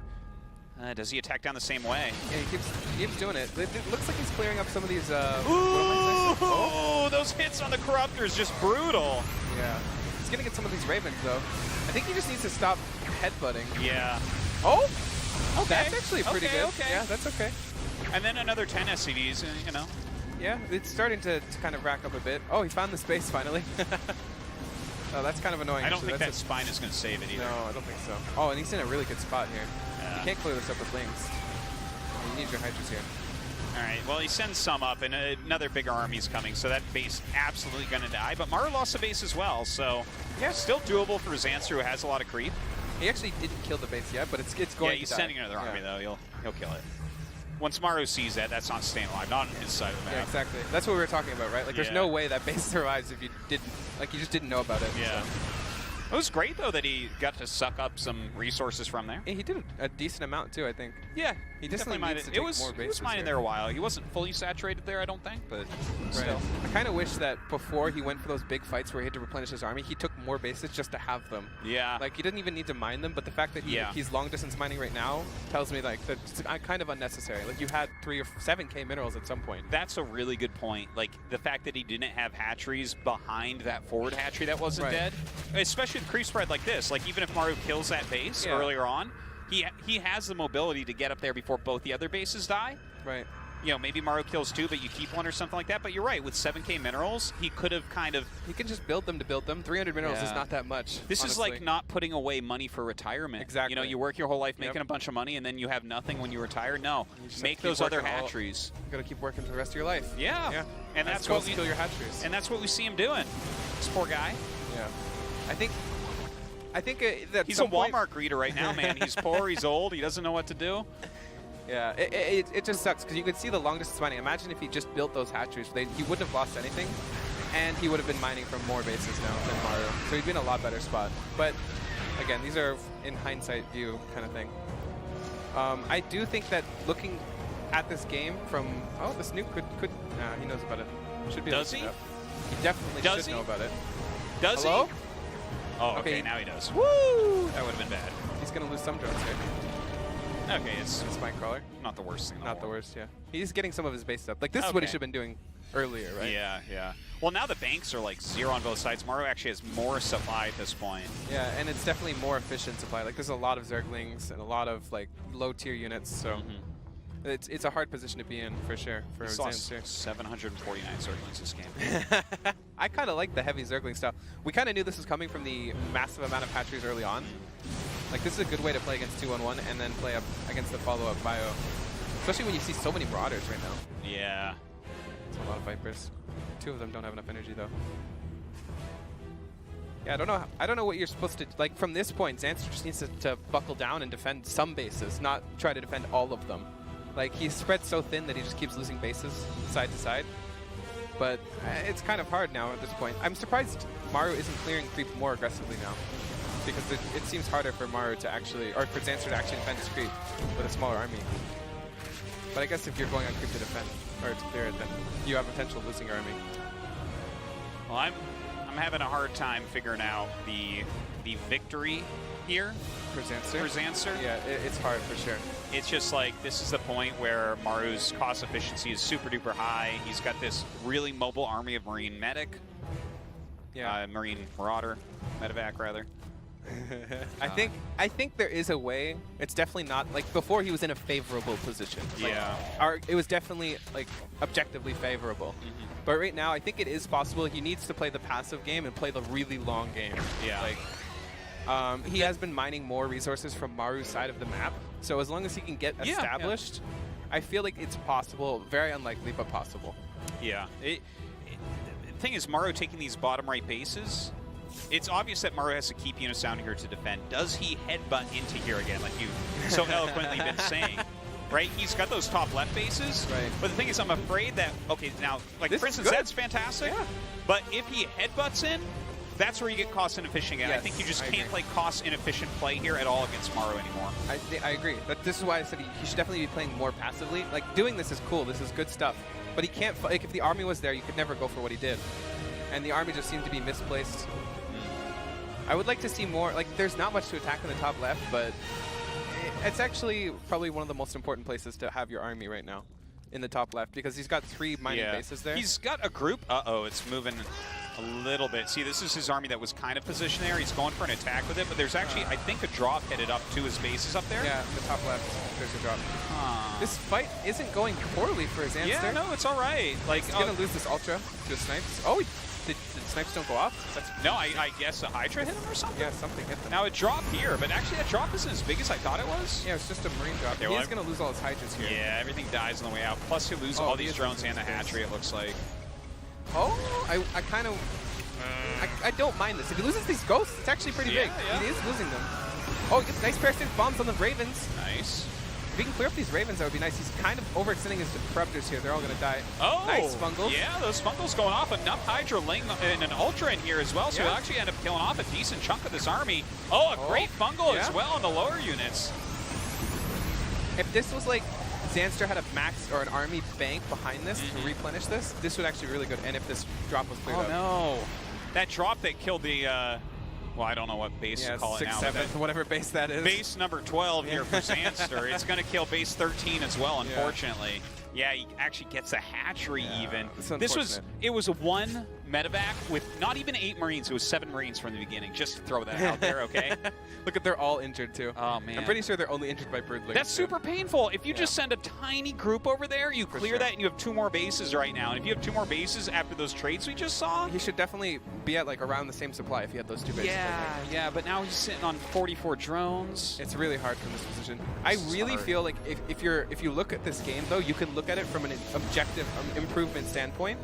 does he attack down the same way? Yeah, he keeps doing it. It looks like he's clearing up some of these. Ooh, those hits on the Corruptors, just brutal. Yeah. He's going to get some of these Ravens, though. I think he just needs to stop headbutting. Yeah. Oh! Okay. That's actually pretty good. Okay. Yeah, that's okay. And then another 10 SCVs, you know. Yeah, it's starting to kind of rack up a bit. Oh, he found the space finally. Oh, that's kind of annoying. I don't actually. think that spine is going to save it either. No, I don't think so. Oh, and he's in a really good spot here. Yeah. You can't clear this up with Lings. Oh, you need your Hydras here. All right, well, he sends some up, and another bigger army's coming, so that base absolutely going to die. But Maru lost a base as well, so yeah, still doable for Zanster, who has a lot of creep. He actually didn't kill the base yet, but it's going to die. Yeah, he's sending another army, though. He'll kill it. Once Maru sees that, that's not staying alive, not on his side of the map. Yeah, exactly. That's what we were talking about, right? Like, there's no way that base survives if you didn't, like, you just didn't know about it. Yeah. So. It was great, though, that he got to suck up some resources from there. Yeah, he did a decent amount, too, I think. Yeah, he definitely might needs to it take was, more he bases was mining there a while. He wasn't fully saturated there, I don't think, but still. I kind of wish that before he went for those big fights where he had to replenish his army, he took more bases just to have them. Yeah. Like, he didn't even need to mine them, but the fact that he's long-distance mining right now tells me, like, that's kind of unnecessary. Like, you had 3 or 7K minerals at some point. That's a really good point. Like, the fact that he didn't have hatcheries behind that forward hatchery that wasn't dead, especially with creep spread like this. Like, even if Maru kills that base earlier on, he has the mobility to get up there before both the other bases die. Right. You know, maybe Maru kills 2, but you keep 1 or something like that. But you're right, with 7K minerals, he could have kind of... He can just build them to build them. 300 minerals is not that much, This honestly. is like not putting away money for retirement. Exactly. You know, you work your whole life making a bunch of money, and then you have nothing when you retire. No, make those other hatcheries. You gotta keep working for the rest of your life. Yeah. And that's what what we kill your hatcheries. And that's what we see him doing. This poor guy. Yeah. I think that he's a Walmart greeter right now, man. He's poor, he's old, he doesn't know what to do. Yeah, it just sucks because you could see the long distance mining. Imagine if he just built those hatcheries. He wouldn't have lost anything, and he would have been mining from more bases now than Maru. So he'd be in a lot better spot. But again, these are in hindsight view kind of thing. I do think that looking at this game from this nuke could he knows about it. Should be. Does he? He definitely should know about it. Does Hello? he? Oh, okay, now he does. Woo! That would have been bad. He's gonna lose some drones here. Okay, it's spine crawler. Not the worst thing. Not the worst, yeah. He's getting some of his base up. Like, this is what he should have been doing earlier, right? Yeah, yeah. Well, now the banks are like 0 on both sides. Maru actually has more supply at this point. Yeah, and it's definitely more efficient supply. Like, there's a lot of Zerglings and a lot of, like, low-tier units, so it's a hard position to be in, for sure, for Zanster. 749 Zerglings this game. I kind of like the heavy Zergling style. We kind of knew this was coming from the massive amount of hatcheries early on. Like, this is a good way to play against 2-1-1 and then play up against the follow-up bio. Especially when you see so many Marauders right now. Yeah. It's a lot of Vipers. 2 of them don't have enough energy, though. Yeah, I don't know what you're supposed to... Like, from this point, Zanster just needs to buckle down and defend some bases, not try to defend all of them. Like, he's spread so thin that he just keeps losing bases side to side. but it's kind of hard now at this point. I'm surprised Maru isn't clearing creep more aggressively now, because it seems harder for Maru to actually, or for Zanster to actually defend his creep with a smaller army. But I guess if you're going on creep to defend, or to clear it, then you have potential of losing your army. Well, I'm having a hard time figuring out the victory here For Zanster? for Zanster. Yeah, it's hard for sure. It's just like, this is the point where Maru's cost efficiency is super duper high. He's got this really mobile army of Marine Medic. Yeah. Marine Marauder. Medevac, rather. I think there is a way. It's definitely not like before he was in a favorable position. Like, Yeah. it was definitely like objectively favorable. But right now, I think it is possible. He needs to play the passive game and play the really long game. Yeah. Like, he has been mining more resources from Maru's side of the map. So as long as he can get Yeah, established, I feel like it's possible. Very unlikely, but possible. Yeah. The thing is, Maru taking these bottom right bases, it's obvious that Maru has to keep units down here to defend. Does he headbutt into here again, like you've so eloquently been saying? Right? He's got those top left bases. Right. But the thing is, I'm afraid that, okay, now, like, This for is instance, good. that's fantastic. Yeah. But if he headbutts in, that's where you get cost inefficient again. I Yes, think you just I can't agree. play cost inefficient play here at all against Maru anymore. I agree. This is why I said he should definitely be playing more passively. Like, doing this is cool. This is good stuff. But he can't, like, if the army was there, you could never go for what he did. And the army just seemed to be misplaced. I would like to see more, like, there's not much to attack in the top left, but it's actually probably one of the most important places to have your army right now in the top left, because he's got 3 mining bases there. He's got a group. Uh-oh, it's moving a little bit. See, this is his army that was kind of positioned there. He's going for an attack with it, but there's actually, I think, a drop headed up to his bases up there. Yeah, in the top left, there's a drop. This fight isn't going poorly for Zanster. Yeah, no, it's all right. Like, He's going to lose this Ultra to a Snipes. Oh, did Snipes don't go off? That's, no, I guess a Hydra hit him or something? yeah, something hit them. Now, it dropped here, but actually that drop isn't as big as I thought it was. Yeah, it's just a Marine drop. Okay, well, He's going to lose all his Hydras here. Yeah, everything dies on the way out. Plus, he'll lose Oh, all he these is drones losing and the space. hatchery, it looks like. Oh, I kind of... I don't mind this. If he loses these ghosts, it's actually pretty big. Yeah. He is losing them. Oh, he gets nice parasitic bombs on the Ravens. Nice. If he can clear up these Ravens, that would be nice. He's kind of overextending his Corruptors here. They're all going to die. Oh, Nice Fungals. Yeah, those Fungals going off. Enough Hydra laying and an Ultra in here as well, so Yeah. he'll actually end up killing off a decent chunk of this army. Oh, a great Fungal as yeah. well on the lower units. If this was like Zanster had a max or an army bank behind this to replenish this would actually be really good. And if this drop was cleared Oh, up. no. That drop that killed the, well, I don't know what base Yeah, to call it 6, now. 7, but whatever base that is. base number 12 here for Zanster. It's going to kill base 13 as well, unfortunately. Yeah, he actually gets a hatchery even. it's It was a 1 medevac with not even 8 Marines. It was 7 Marines from the beginning. Just to throw that out there, okay? Look at, they're all injured too. Oh, man. I'm pretty sure they're only injured by Broodlings. That's too. super painful. If you just send a tiny group over there, you clear sure. that and you have 2 more bases right now. And if you have 2 more bases after those trades we just saw, He should definitely be at like around the same supply if he had those 2 bases. yeah, but now he's sitting on 44 drones. It's really hard from this position. I really hard. feel like if you look at this game though, you can look at it from an objective improvement standpoint,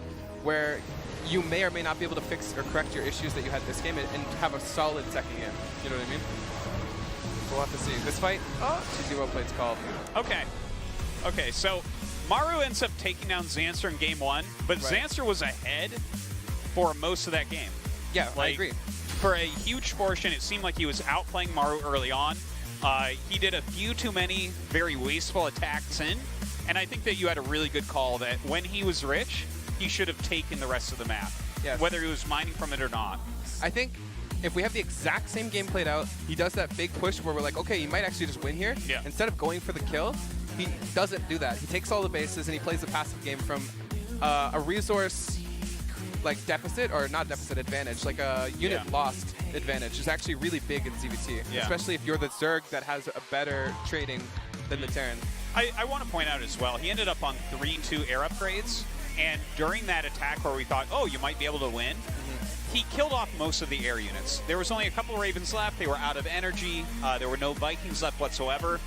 where you may or may not be able to fix or correct your issues that you had this game and have a solid second game. You know what I mean? We'll have to see. This fight, oh, 2-0 plate's called. Okay, so Maru ends up taking down Zanster in game 1, but Right. Zanster was ahead for most of that game. Yeah, I Like, agree. For a huge portion, it seemed like he was outplaying Maru early on. He did a few too many very wasteful attacks in, and I think that you had a really good call that when he was rich, he should have taken the rest of the map, Yes. whether he was mining from it or not. I think if we have the exact same game played out, he does that big push where we're like, okay, you might actually just win here. Yeah. Instead of going for the kill, he doesn't do that. He takes all the bases and he plays a passive game from a resource like deficit, or not deficit, advantage, like a unit Yeah. lost advantage is actually really big in ZVT, Yeah. especially if you're the Zerg that has a better trading than the Terran. I want to point out as well, he ended up on 3-2 air upgrades, and during that attack where we thought, oh, you might be able to win, he killed off most of the air units. There was only a couple of Ravens left. They were out of energy. There were no Vikings left whatsoever.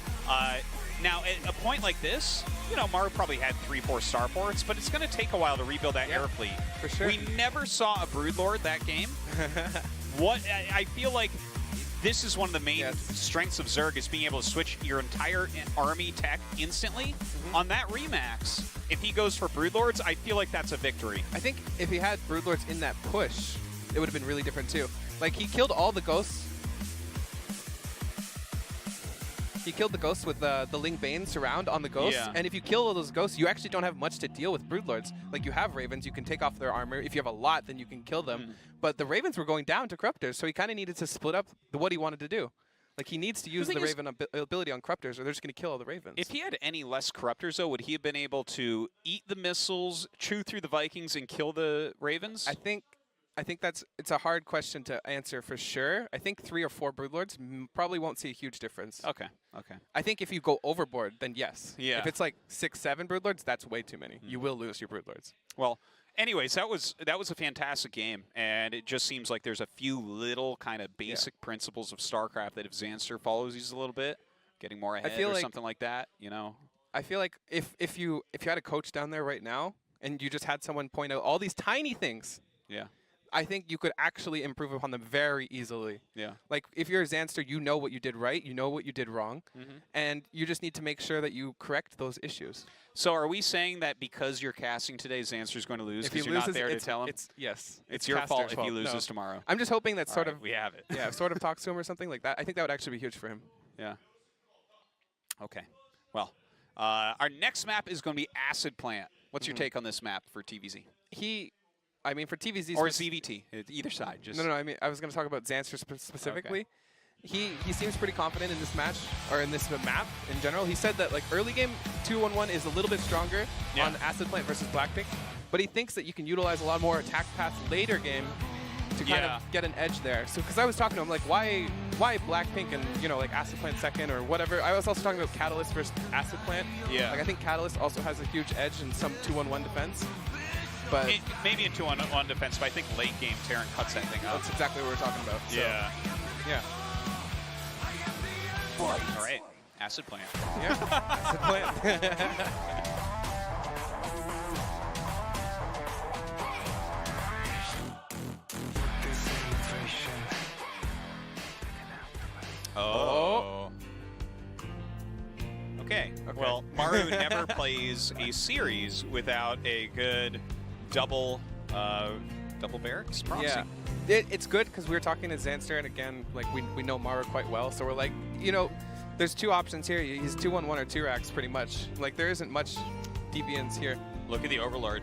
Now, at a point like this, you know, Maru probably had 3-4 starports, but it's going to take a while to rebuild that air fleet. For sure. We never saw a Broodlord that game. I feel like this is one of the main strengths of Zerg is being able to switch your entire army tech instantly. On that Remax, if he goes for Broodlords, I feel like that's a victory. I think if he had Broodlords in that push, it would have been really different too. Like, he killed all the ghosts. He killed the ghosts with the Ling Bane surround on the ghosts, and if you kill all those ghosts, you actually don't have much to deal with Broodlords. Like, you have Ravens, you can take off their armor. If you have a lot, then you can kill them. But the Ravens were going down to Corruptors, so he kind of needed to split up what he wanted to do. Like, he needs to use the Raven ability on Corruptors, or they're just going to kill all the Ravens. If he had any less Corruptors, though, would he have been able to eat the missiles, chew through the Vikings, and kill the Ravens? I think it's a hard question to answer for sure. I think 3 or 4 Broodlords probably won't see a huge difference. Okay. I think if you go overboard, then yes. Yeah. If it's like 6, 7 Broodlords, that's way too many. You will lose your Broodlords. Well, anyways, that was a fantastic game, and it just seems like there's a few little kind of basic principles of StarCraft that if Zanster follows these a little bit, getting more ahead or something like that, you know. I feel like if you had a coach down there right now and you just had someone point out all these tiny things, I think you could actually improve upon them very easily. Yeah. Like, if you're a Zanster, you know what you did right, you know what you did wrong, and you just need to make sure that you correct those issues. So are we saying that because you're casting today, Zanster's going to lose because you're not there to tell him? It's your fault if he loses tomorrow. I'm just hoping that sort of... We have it. Yeah, sort of talks to him or something like that. I think that would actually be huge for him. Yeah. Okay. Well, our next map is going to be Acid Plant. What's your take on this map for TVZ? I mean, for TVZ... Or ZVT, either side. Just No, I mean, I was going to talk about Zanster specifically. Okay. He seems pretty confident in this match, or in this map in general. He said that, like, early game 2-1-1 is a little bit stronger on Acid Plant versus Blackpink, but he thinks that you can utilize a lot more attack paths later game to kind of get an edge there. So, because I was talking to him, like, why Blackpink and, you know, like, Acid Plant second or whatever. I was also talking about Catalyst versus Acid Plant. Yeah. Like, I think Catalyst also has a huge edge in some 2-1-1 defense. But maybe a 2-on-1 defense, but I think late game Terran cuts that thing up. That's exactly what we're talking about. So. Yeah. Yeah. All right. Acid Plant. Yeah. Acid Plant. Oh. Okay. Well, Maru never plays a series without a good double barracks proxy. Yeah. It's good because we were talking to Zanster, and again, like, we know Maru quite well, so we're like, you know, there's 2 options here. He's 2-1-1 or 2-racks pretty much. Like, there isn't much deviance here. Look at the Overlord.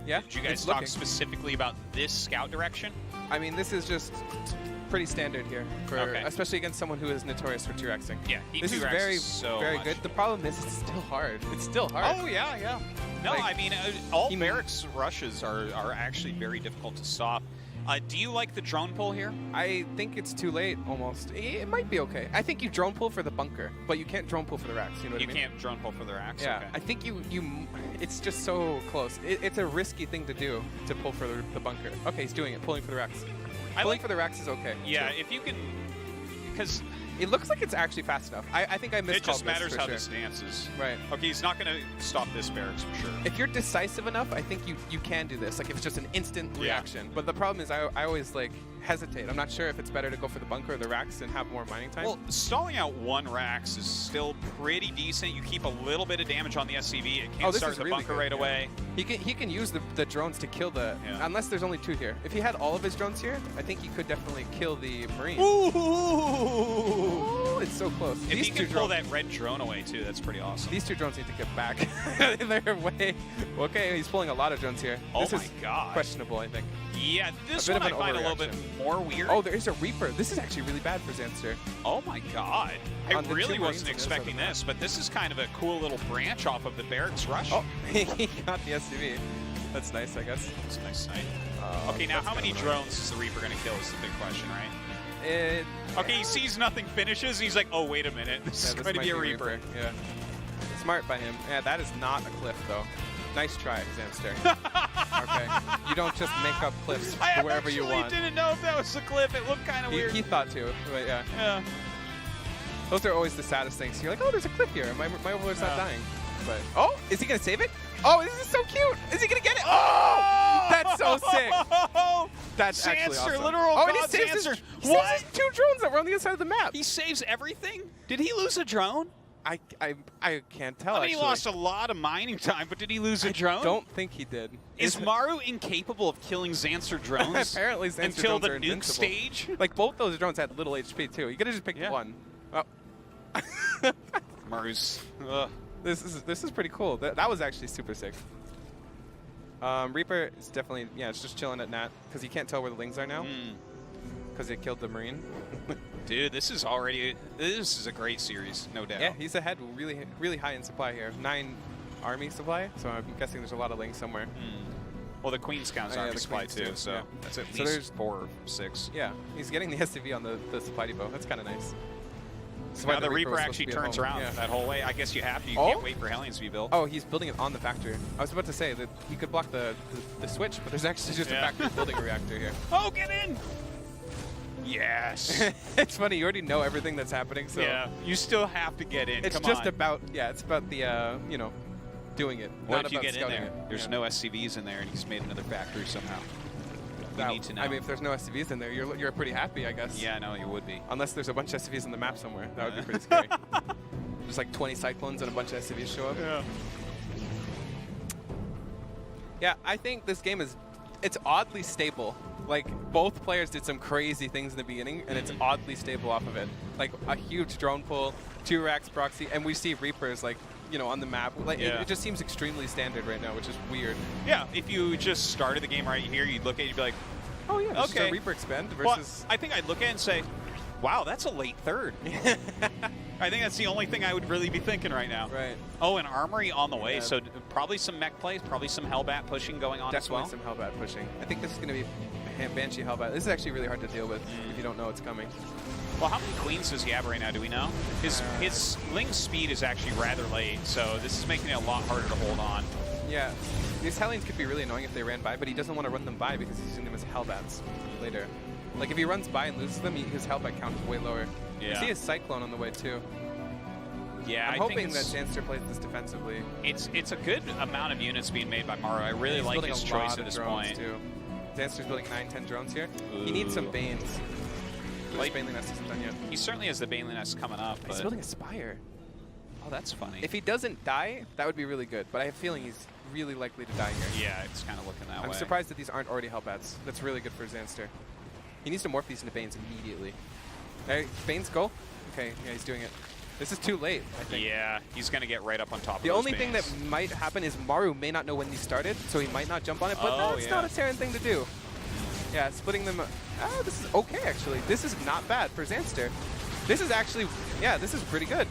Yeah. Did you guys talk specifically about this scout direction? I mean, this is just pretty standard here, for especially against someone who is notorious for 2-raxing. Yeah, this is very good. The problem is it's still hard. It's still hard. Oh, yeah. No, like, I mean, all barracks rushes are actually very difficult to stop. Do you like the drone pull here? I think it's too late, almost. It might be okay. I think you drone pull for the bunker, but you can't drone pull for the racks. You know what I mean? You can't drone pull for the racks? Yeah, okay. I think it's just so close. It's a risky thing to do, to pull for the bunker. Okay, he's doing it, pulling for the racks. Pulling for the racks is okay. Yeah, if you can, because it looks like it's actually fast enough. I think I miscalled this. It just matters how this dances. Right. Okay, he's not going to stop this barracks for sure. If you're decisive enough, I think you can do this. Like, if it's just an instant reaction. But the problem is I always, like, hesitate. I'm not sure if it's better to go for the bunker or the racks and have more mining time. Well, stalling out 1 racks is still pretty decent. You keep a little bit of damage on the SCV. It can't start the really bunker right away. He can use the drones to kill the... Unless there's only 2 here. If he had all of his drones here, I think he could definitely kill the Marine. Ooh! It's so close. If he can pull that red drone away, too, that's pretty awesome. These 2 drones need to get back. They're way... Okay, he's pulling a lot of drones here. Oh, this my is God. questionable, I think. Yeah, this one I find a little bit more weird. Oh, there is a Reaper. This is actually really bad for Zanster. Oh, my God. I really wasn't expecting this, but this is kind of a cool little branch off of the barracks rush. Oh, he got the SCV. That's nice, I guess. That's a nice sight. Okay, now how many drones is the Reaper going to kill is the big question, right? Okay, he sees nothing, finishes, and he's like, oh, wait a minute. This is going to be a Reaper. Yeah. Smart by him. Yeah, that is not a cliff, though. Nice try, Zanster. Okay. You don't just make up cliffs wherever you want. I didn't know if that was a cliff. It looked kind of weird. He thought too, but yeah. Those are always the saddest things. You're like, oh, there's a cliff here. My Overlord's not dying. But oh, is he gonna save it? Oh, this is so cute. Is he gonna get it? Oh, that's so sick. That's actually Zanster, awesome. literal oh, and he god saves his, Zanster. he saves his 2 drones that were on the other side of the map. He saves everything? Did he lose a drone? I can't tell. I mean, he actually. lost a lot of mining time, but did he lose a drone? I don't think he did. Is Maru incapable of killing Zanster drones? Apparently, Zanster until drones the are nuke invincible. stage. Like both those drones had little HP too. You could have just picked Yeah. one. Oh. Maru's. This is pretty cool. That was actually super sick. Reaper is definitely it's just chilling at Nat because you can't tell where the Lings are now because they killed the Marine. Dude, this is a great series, no doubt. Yeah, he's ahead really high in supply here. 9 army supply, so I'm guessing there's a lot of Lings somewhere. Well, the Queen's counts Oh, yeah, army the supply Queens too, too, so yeah. that's at So least there's- 4 or 6. Yeah, he's getting the SCV on the supply depot. That's kind of nice. So now the Reaper was actually supposed to be at turns home. around Yeah. that whole way. I guess you have to. You Oh? can't wait for Hellions to be built. Oh, he's building it on the factory. I was about to say that he could block the switch, but there's actually just a Yeah. factory building a reactor here. Oh, get in! Yes. It's funny, you already know everything that's happening, so Yeah, you still have to get in. it's Come just on. about it's about the doing it. What not if you about get in scouting there? it. There's Yeah. no SCVs in there, and he's made another factory somehow. We That- need to know. I mean, if there's no SCVs in there, you're pretty happy, I guess. Yeah, no, you would be. Unless there's a bunch of SCVs on the map somewhere, that would be pretty scary. Just like 20 cyclones and a bunch of SCVs show up. Yeah. Yeah, I think this game it's oddly stable. Like, both players did some crazy things in the beginning, and it's oddly stable off of it. Like, a huge drone pull, 2 racks proxy, and we see Reapers, like, on the map. Like, Yeah. it just seems extremely standard right now, which is weird. Yeah, if you just started the game right here, you'd look at it, you'd be like, Oh, yeah. This is a Okay. Reaper expand well, versus... I think I'd look at it and say, wow, that's a late third. I think that's the only thing I would really be thinking right now. Right. Oh, an armory on the way, Yeah. so probably some mech plays, probably some Hellbat pushing going on Definitely as well. some Hellbat pushing. I think this is going to be Banshee Hellbat. This is actually really hard to deal with if you don't know it's coming. Well, how many queens does he have right now? Do we know? His Ling's speed is actually rather late, so this is making it a lot harder to hold on. Yeah. These Hellions could be really annoying if they ran by, but he doesn't want to run them by because he's using them as Hellbats later. Like, if he runs by and loses them, his Hellbat count is way lower. Yeah. I see his Cyclone on the way, too. Yeah, I'm I hoping think that Zanster plays this defensively. it's a good amount of units being made by Maru. I really He's like building his a choice lot at of this drones, point. too. Zanster's building 9-10 drones here. He needs some Ooh. Banes. Like- His Baneley Nest isn't done yet. He certainly has the Baneley Nest coming up, He's but building a Spire. oh, that's funny. If he doesn't die, that would be really good. But I have a feeling he's really likely to die here. yeah, it's kind of looking that I'm way. surprised that these aren't already Hellbats. That's really good for Zanster. He needs to morph these into Banes immediately. Hey, Banes, go. Okay, yeah, he's doing it. This is too late, I think. Yeah, he's going to get right up on top of The those only thing that Banes. might happen is Maru may not know when these started, so he might not jump on it, but Oh, that's yeah. not a Terran thing to do. Yeah, splitting them. This is okay, actually. This is not bad for Zanster. This is actually, yeah, this is pretty good.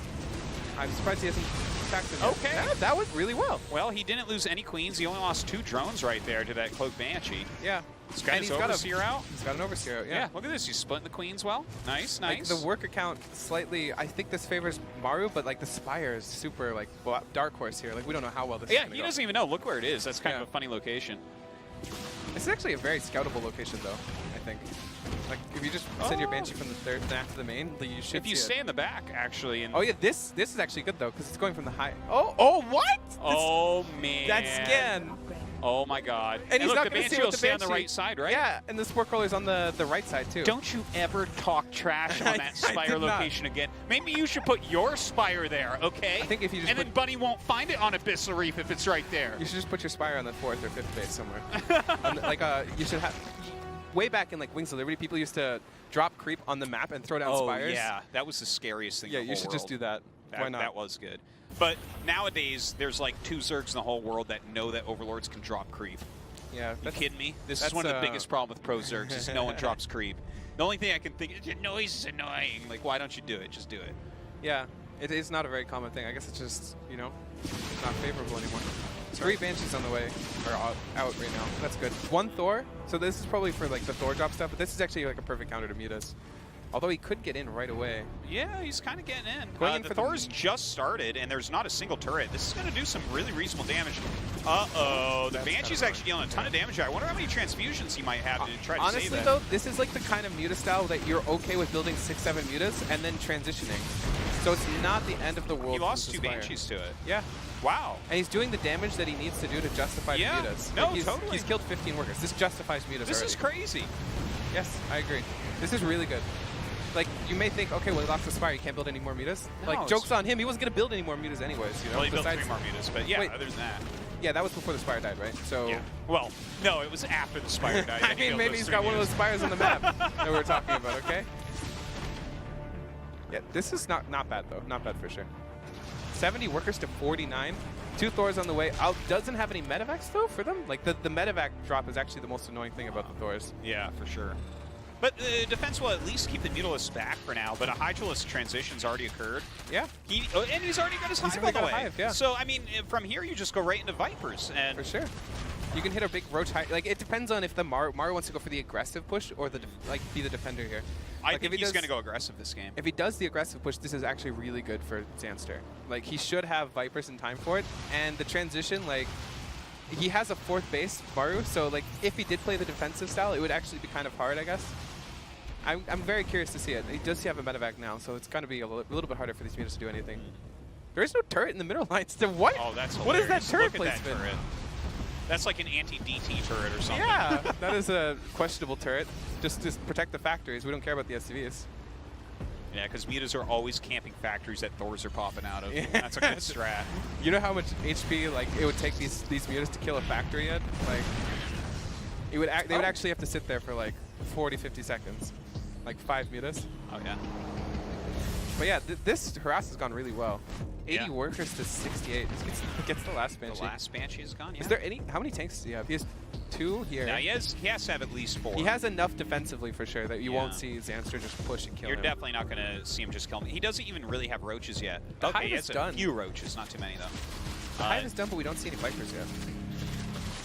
I'm surprised he hasn't attacked it yet. Okay. Yeah, that went really well. Well, he didn't lose any queens. He only lost 2 drones right there to that Cloak Banshee. Yeah. He's got And his he's got a- Overseer out. He's got an Overseer out, Yeah. look at this. He's splitting the queens well. Nice, Like, nice. the worker count slightly, I think this favors Maru, but like the Spire is super like dark horse here. Like we don't know how well this is yeah, gonna he go. doesn't even know. Look where it is. That's kind Yeah. of a funny location. This is actually a very scoutable location though, I think. Like if you just send your Banshee from the third to the main, you should If you see stay it. in the back, actually. And Oh yeah, this is actually good though, because it's going from the high. Oh what? Oh, man. That scan. Oh, my God. And he's look, not the going to Banshee see will what the stay on the Banshee- right side, right? Yeah, and the Sport Crawler's on the right side too. Don't you ever talk trash on I that did Spire not. location again. Maybe you should put your Spire there, okay? I think if you just and then put- Bunny won't find it on Abyssal Reef if it's right there. You should just put your Spire on the 4th or 5th base somewhere. Like you should have. Way back in like Wings of Liberty, people used to drop creep on the map and throw down Oh, spires. yeah. That was the scariest thing Yeah, in the you whole should just do world. that. Why not? That was good. But nowadays, there's like 2 Zergs in the whole world that know that Overlords can drop creep. Yeah, You that's- kidding me? This is that's, one of the biggest problems with pro Zergs is no one drops creep. The only thing I can think is the noise is annoying. Like, why don't you do it? Just do it. Yeah, it is not a very common thing. I guess it's just, not favorable anymore. 3 Banshees on the way, or out right now. That's good. 1 Thor. So this is probably for like the Thor drop stuff, but this is actually like a perfect counter to Mutas. Although he could get in right away. Yeah, he's kind of getting in. Going in The for the- Thor's just started, and there's not a single turret. This is going to do some really reasonable damage. Uh-oh. The That's Banshee's kinda actually dealing a ton of damage. I wonder how many transfusions he might have to try to Honestly save that. though, this is like the kind of Muta style that you're okay with building 6-7 Mutas and then transitioning. So it's not the end of the world. He to lost lose 2 the Spire. Banshees to it. Yeah. Wow. And he's doing the damage that he needs to do to justify Yeah. the mutas. No, he's, totally. He's killed 15 workers. This justifies mutas This already. is crazy. Yes, I agree. This is really good. Like, you may think, okay, well, he lost the Spire, you can't build any more mutas. No, Like, joke's on him, he wasn't going to build any more mutas anyways, you know? Well, he built Besides- 3 more mutas, but yeah, Wait. other than that. Yeah, that was before the Spire died, right? So, Yeah. Well, no, it was after the Spire died. I that he mean, built maybe those he's 3 got one of those mutas. Spires on the map that we were talking about, okay? Yeah, this is not bad, though. Not bad for sure. 70 workers to 49. 2 Thors on the way. Doesn't have any medevacs, though, for them? Like, the medevac drop is actually the most annoying thing about the Thors. Yeah, for sure. But the defense will at least keep the Mutalisk back for now, but a Hydralisk transition's already occurred. Yeah. And he's already got his He's Hive already on the got a way. Hive, yeah. So, I mean, from here you just go right into Vipers. And For sure. You can hit a big roach high. Like, it depends on if the Maru wants to go for the aggressive push or the be the defender here. I Like, think if he he's does- going to go aggressive this game. If he does the aggressive push, this is actually really good for Zanster. Like, he should have Vipers in time for it. And the transition, like, he has a 4th base, Maru, so, like, if he did play the defensive style, it would actually be kind of hard, I guess. I'm very curious to see it. He does have a medevac now, so it's going to be a little bit harder for these mutas to do anything. There is no turret in the middle lines. What? Oh, that's What is that hilarious. turret Look at that placement? turret. That's like an anti-DT turret or something. Yeah, that is a questionable turret. Just to protect the factories. We don't care about the SCVs. Yeah, because mutas are always camping factories that Thors are popping out of. Yeah. That's a good strat. You know how much HP like it would take these mutas to kill a factory yet? Like, they would actually have to sit there for like 40, 50 seconds. Like 5 mutas. Oh, yeah. But yeah, this harass has gone really well. 80 Yeah. workers to 68. This gets the last Banshee. The last Banshee is gone, yeah. Is there any? How many tanks does he have? He has 2 here. Now, he has to have at least 4. He has enough defensively for sure that you Yeah. won't see Zanster just push and kill You're him. definitely not going to see him just kill him. He doesn't even really have roaches yet. The Okay, Hive he is has done. a few roaches, not too many though. The Hive is done, but we don't see any Vipers yet.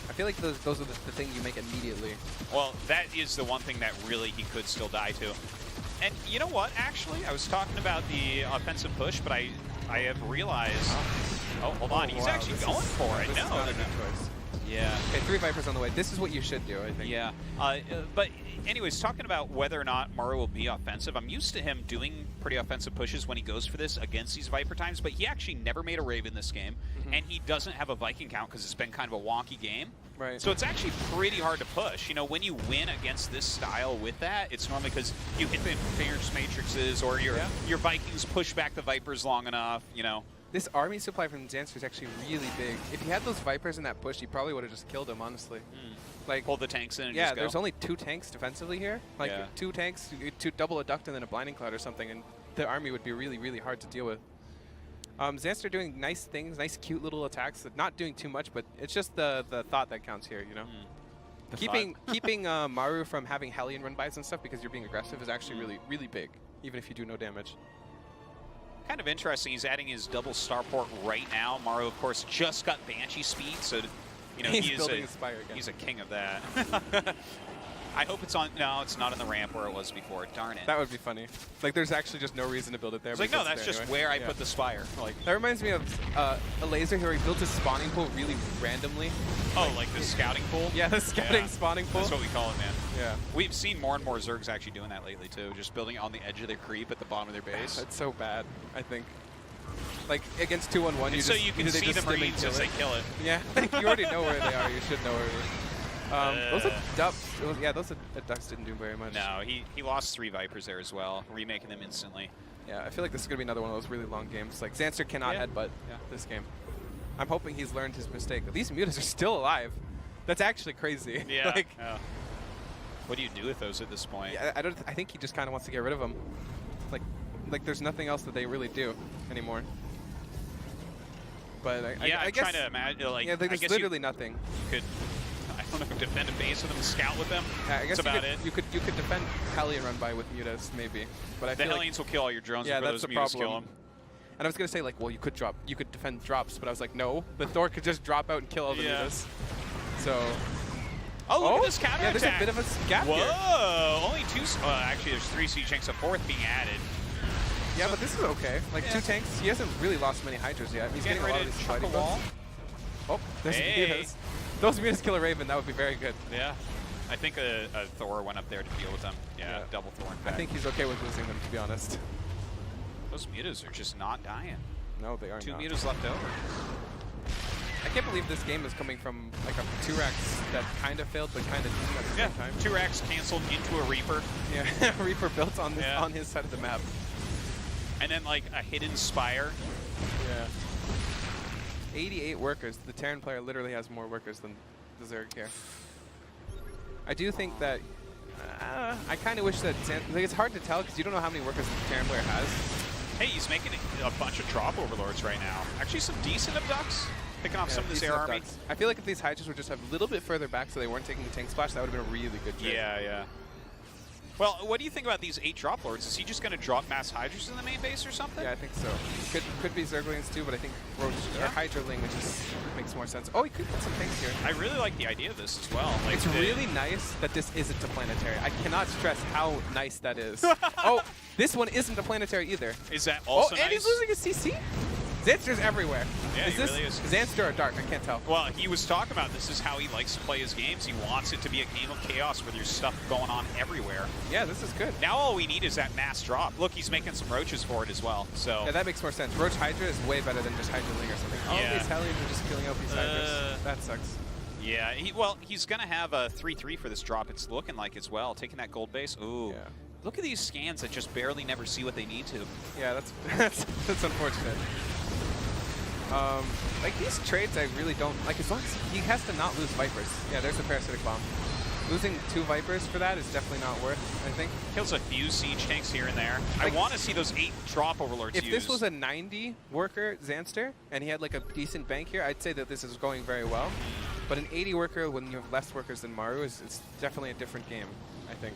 I feel like those are the thing you make immediately. Well, that is the one thing that really he could still die to. And you know what, actually? I was talking about the offensive push, but I have realized... Oh, hold on. He's wow, actually this going is- for it. This is No, not no, a good no. choice. Yeah. Okay, 3 Vipers on the way. This is what you should do, I think. Yeah. But anyways, talking about whether or not Maru will be offensive, I'm used to him doing pretty offensive pushes when he goes for this against these Viper times, but he actually never made a Raven this game, and he doesn't have a Viking count because it's been kind of a wonky game. Right. So it's actually pretty hard to push. You know, when you win against this style with that, it's normally because you hit the interference matrices or your Vikings push back the Vipers long enough, you know. This army supply from Zanster is actually really big. If he had those Vipers in that push, he probably would have just killed him, honestly. Like, Pull the tanks in and yeah, just go. there's only 2 tanks defensively here. Like, Yeah. 2 tanks, 2 double a duct and then a blinding cloud or something, and the army would be really, really hard to deal with. Zanster doing nice things, nice cute little attacks, not doing too much, but it's just the thought that counts here, you know? The Keeping Maru from having Hellion run bys and stuff because you're being aggressive is actually really, really big, even if you do no damage. Kind of interesting. He's adding his double starport right now. Maru, of course, just got Banshee speed, so you know He's he is building his Spire again. He's a king of that. I hope it's on. No, it's not on the ramp where it was before. Darn it. That would be funny. Like, there's actually just no reason to build it there. It's but like, no, it's that's there just anyway. where I Yeah. put the Spire. Like, That reminds me of a laser here where he built his spawning pool really randomly. oh, like the scouting pool. Yeah, the scouting Yeah. spawning pool. That's what we call it, man. Yeah. We've seen more and more Zergs actually doing that lately too. Just building on the edge of their creep at the bottom of their base. That's so bad, I think. Like, against 2-1-1, And so you can see the Marines as they kill it. Yeah, you already know where they are. You should know where they are. Those are ducks. Yeah, those ducks didn't do very much. No, he lost 3 Vipers there as well, remaking them instantly. Yeah, I feel like this is going to be another one of those really long games. Like, Zanster cannot Yeah. headbutt Yeah. this game. I'm hoping he's learned his mistake. These mutas are still alive. That's actually crazy. Yeah. Like, yeah. What do you do with those at this point? yeah, I think he just kind of wants to get rid of them. Like there's nothing else that they really do anymore. But Yeah, I I'm guess, trying to imagine. Like, yeah, I there's guess literally nothing. you could, I don't know, defend a base with them, scout with them. Yeah, I guess That's about it. you could defend Hellion run by with mutas maybe, but I The feel like, Hellions will kill all your drones yeah, before that's those the mutas problem. kill them. And I was gonna say like, well, you could defend drops, but I was like, no, the Thor could just drop out and kill all the Yeah. mutas. So. Oh, look at this counter Yeah, there's attack. a bit of a gap here. Whoa! Only 2. Actually, there's 3 siege tanks, a 4th being added. Yeah, but this is okay. Like, Yeah. 2 tanks. He hasn't really lost many Hydras yet. He's getting a lot of these chunk fighting a wall. Oh, there's Hey. mutas. Those mutas kill a Raven. That would be very good. Yeah. I think a Thor went up there to deal with them. Yeah, Yeah. double Thor in I fact. think he's okay with losing them, to be honest. Those mutas are just not dying. No, they are Two not. mutas left over. I can't believe this game is coming from like a 2-racks that kind of failed, but kind of didn't at the Yeah, same time. 2 racks canceled into a Reaper. Yeah, Reaper built on this Yeah. on his side of the map. And then like a hidden Spire. Yeah. 88 workers. The Terran player literally has more workers than the Zerg here. I do think that I kind of wish that like, it's hard to tell because you don't know how many workers the Terran player has. Hey, he's making a bunch of drop overlords right now. Actually, some decent abducts. Picking off some of this air army. I feel like if these Hydras would just have a little bit further back so they weren't taking the tank splash, that would have been a really good trade. Yeah, yeah. Well, what do you think about these 8 drop lords? Is he just going to drop mass Hydras in the main base or something? Yeah, I think so. Could be Zerglings too, but I think Roach or Hydraling just makes more sense. Oh, he could put some tanks here. I really like the idea of this as well. Like It's really nice that this isn't a planetary. I cannot stress how nice that is. Oh, this one isn't a planetary either. Is that also Oh, and nice? he's losing his CC? Zanster's everywhere. Yeah, is he this really is. Zanster or Dark? I can't tell. Well, he was talking about this is how he likes to play his games. He wants it to be a game of chaos where there's stuff going on everywhere. Yeah, this is good. Now all we need is that mass drop. Look, he's making some roaches for it as well. So Yeah, that makes more sense. Roach Hydra is way better than just Hydraling or something. All Yeah. these Hellions are just killing out these Hydras. That sucks. yeah, he's going to have a 3-3 for this drop. It's looking like as well. Taking that gold base. Ooh. Yeah. Look at these scans that just barely never see what they need to. Yeah, that's unfortunate. Like these trades, I really don't like. As long as he has to not lose Vipers. Yeah, there's a parasitic bomb. Losing 2 Vipers for that is definitely not worth, I think. Kills a few siege tanks here and there. Like, I want to see those 8 drop overlords If used. this was a 90 worker Zanster and he had like a decent bank here, I'd say that this is going very well. But an 80 worker when you have less workers than Maru it's definitely a different game, I think.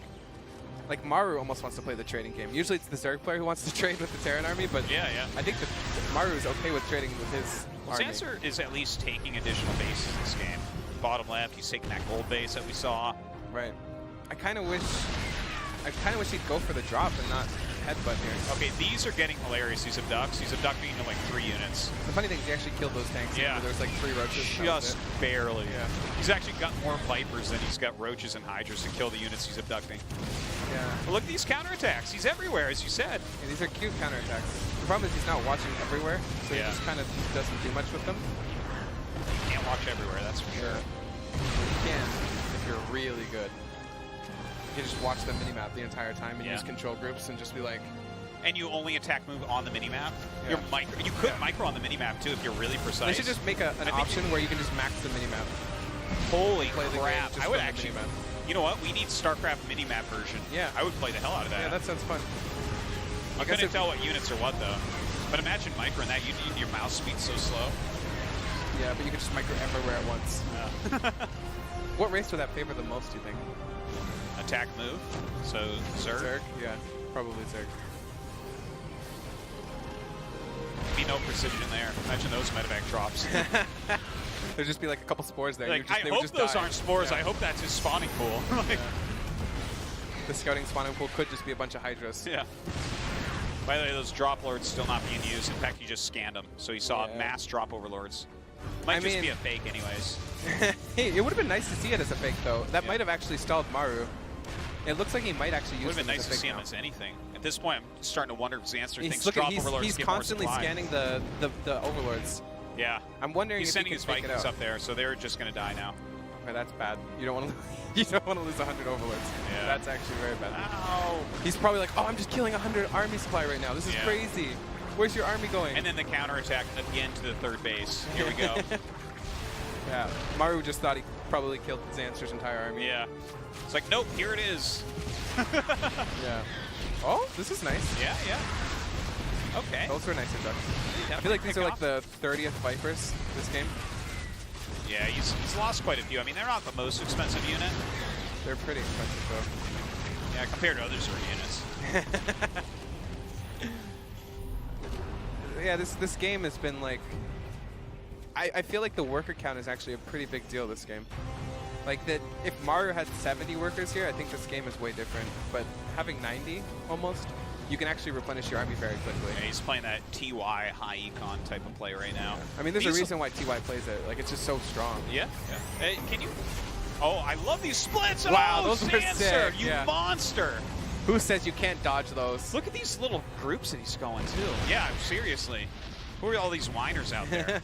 Like Maru almost wants to play the trading game. Usually it's the Zerg player who wants to trade with the Terran army, but Yeah. I think that Maru is okay with trading with his army. Zanster is at least taking additional bases in this game. Bottom left, he's taking that gold base that we saw. Right. I kind of wish he'd go for the drop and not headbutt here. Okay, these are getting hilarious, these abducts. He's abducting into like 3 units. The funny thing is he actually killed those tanks. Yeah. There's like 3 roaches. and that was Just it. barely. Yeah. He's actually got more Vipers than he's got Roaches and Hydras to kill the units he's abducting. Yeah. But look at these counterattacks. He's everywhere, as you said. Yeah, these are cute counterattacks. The problem is he's not watching everywhere, so Yeah. he just kind of doesn't do much with them. Can't watch everywhere, that's for sure. You can if you're really good. You can just watch the minimap the entire time and Yeah. use control groups and just be like, And you only attack move on the minimap. Yeah. You're micro. You could micro on the minimap too if you're really precise. they should just make an think option where you can just max the minimap. Holy play the game crap! just I would from the actually. minimap. You know what? We need StarCraft minimap version. Yeah. I would play the hell out of that. Yeah, that sounds fun. I guess couldn't if- tell what units are what though. But imagine microing that. Your mouse speed's so slow. Yeah, but you can just micro everywhere at once. What race would that favor the most, do you think? Attack move. So Zerg. Zerg? Yeah, probably Zerg. Be no precision there. Imagine those medevac drops. There'd just be like a couple spores there. Like, They I would hope just those die. aren't spores. Yeah. I hope that's his spawning pool. Like, The scouting spawning pool could just be a bunch of Hydras. yeah. By the way, those drop lords still not being used. In fact, he just scanned them, so he saw Yeah. mass drop overlords. Might I just mean- be a fake, anyways. Hey, it would have been nice to see it as a fake, though. That Yeah. might have actually stalled Maru. It looks like he might actually It use would have them been nice as a to fake see him now. as anything. At this point, I'm starting to wonder if Zanster thinks Look at, drop overlords he's get more constantly supply. scanning the overlords. Yeah. I'm wondering He's if sending he his can fake it Vikings out. up there, so they're just going to die now. Okay, that's bad. You don't want to. You don't want to lose 100 overlords. Yeah. That's actually very bad. Ow! He's probably like, oh, I'm just killing 100 army supply right now. This is Yeah. crazy. Where's your army going? And then the counterattack again to the third base. Here we go. Yeah, Maru just thought he probably killed Zanster's entire army. Yeah. It's like, nope, here it is. Yeah. Oh, this is nice. Yeah, yeah. Okay. Those were nice inductions. I feel like these are like the 30th Vipers this game. Yeah, he's lost quite a few. I mean, they're not the most expensive unit. They're pretty expensive though. Yeah, compared to other Zerg units. Yeah, this game has been like... I feel like the worker count is actually a pretty big deal this game. Like that, if Maru had 70 workers here, I think this game is way different. But having 90 almost, you can actually replenish your army very quickly. Yeah, he's playing that TY high econ type of play right now. I mean, there's a He's- reason why TY plays it. Like, it's just so strong. Yeah. Can you? Oh, I love these splits. Wow, oh, those were Zanster, sick, you yeah. monster! Who says you can't dodge those? Look at these little groups that he's going to. Yeah, seriously. Who are all these whiners out there?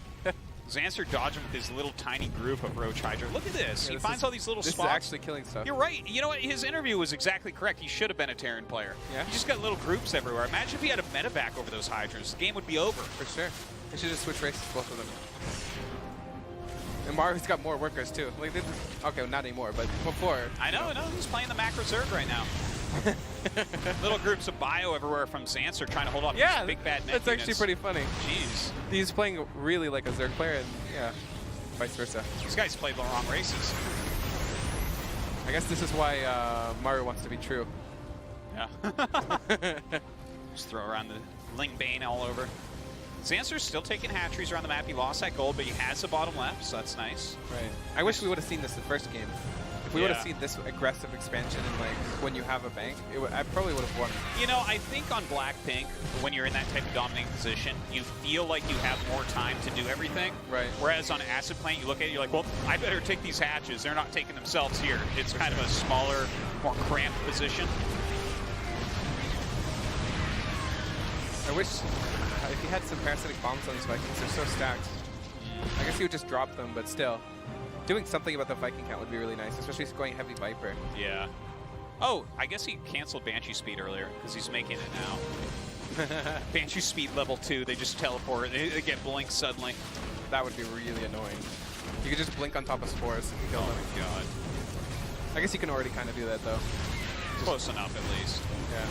Zanster dodging with his little tiny group of Ro32. Look at this. He finds all these little spots. This is actually killing stuff. You're right. You know what? His interview was exactly correct. He should have been a Terran player. Yeah. He just got little groups everywhere. Imagine if he had a medevac over those Hydras. The game would be over. For sure. They should just switch races, both of them. And Maru's got more workers too. Like, okay, well, not anymore, but before. I know. He's playing the macro Zerg right now. Little groups of bio everywhere from Zanster trying to hold off these big bad mech that's actually units. pretty funny. Jeez. He's playing really like a Zerg player, and yeah, vice versa. These guys played the wrong races. I guess this is why Maru wants to be true. Yeah. Just throw around the Ling Bane all over. Zanster's still taking hatcheries around the map. He lost that gold, but he has the bottom left, so that's nice. Right. I wish we would have seen this the first game. If we would have seen this aggressive expansion and like when you have a bank, I probably would have won. You know, I think on Blackpink, when you're in that type of dominating position, you feel like you have more time to do everything. Right. Whereas on Acid Plane, you look at it, you're like, well, I better take these hatches. They're not taking themselves here. It's kind of a smaller, more cramped position. I wish if he had some parasitic bombs on these Vikings, they're so stacked. I guess he would just drop them, but still. Doing something about the Viking count would be really nice, especially if he's going heavy Viper. Yeah. Oh, I guess he canceled Banshee speed earlier because he's making it now. Banshee speed level 2, they just teleport. They get blinked suddenly. That would be really annoying. You could just blink on top of spores and kill them. Oh my god. I guess you can already kind of do that though. Close enough at least. Yeah.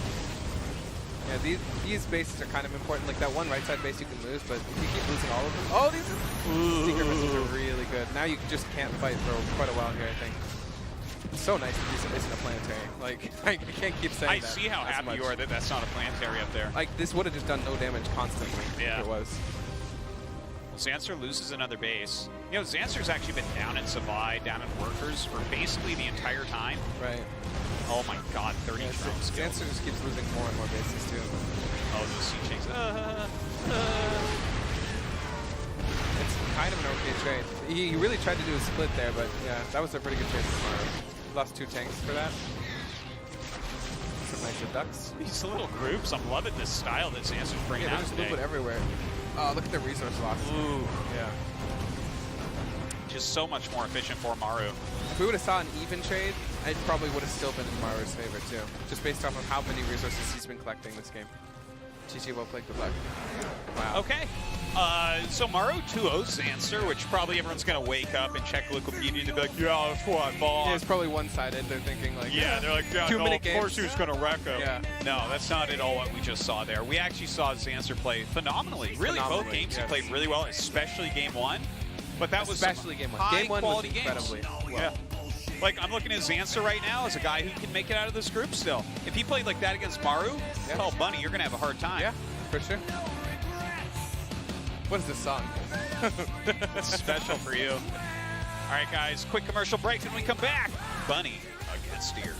Yeah, these bases are kind of important. Like that one right side base you can lose, but if you keep losing all of them, oh, these secret missiles are really good. Now you just can't fight for quite a while here, I think. It's so nice to do some this in a planetary. Like, I can't keep saying that. I see how happy you are that that's not a planetary up there. Like, this would have just done no damage constantly Yeah. if it was. Well, Zanster loses another base. You know, Zanster's actually been down in Savai, down in Workers for basically the entire time. Right. Oh my god, 30 drone skill. Zanster just keeps losing more and more bases, too. Oh, those sea chains. It's kind of an okay trade. He really tried to do a split there, but yeah, that was a pretty good trade for Maru. Lost 2 tanks for that. Some nice ducks. These little groups, I'm loving this style that Zanster's bringing Yeah, out there's today. movement everywhere. Oh, look at the resource loss. Ooh, Yeah. just so much more efficient for Maru. If we would have saw an even trade, it probably would have still been in Maru's favor too. Just based off of how many resources he's been collecting this game. GG, well played, good luck. Wow. Okay. So Maru 2-0 Zanster, which probably everyone's going to wake up and check Wikipedia and be like, yeah, that's what I bought. Yeah, it's probably one-sided. They're thinking like, Yeah, they're like, yeah, 2 no, minute of course games. he was going to wreck him. Yeah. No, that's not at all what we just saw there. We actually saw Zanster play phenomenally. Really, both Phenomenally, games yes. he played really well, especially game 1. But that was Especially game 1. high Game 1 quality was incredibly games. well. Yeah. Like, I'm looking at Zanster right now as a guy who can make it out of this group still. If he played like that against Maru, Yeah. oh, Bunny, you're going to have a hard time. Yeah, for sure. What is this song? It's special for you. All right, guys, quick commercial break. When we come back, Bunny against Steer.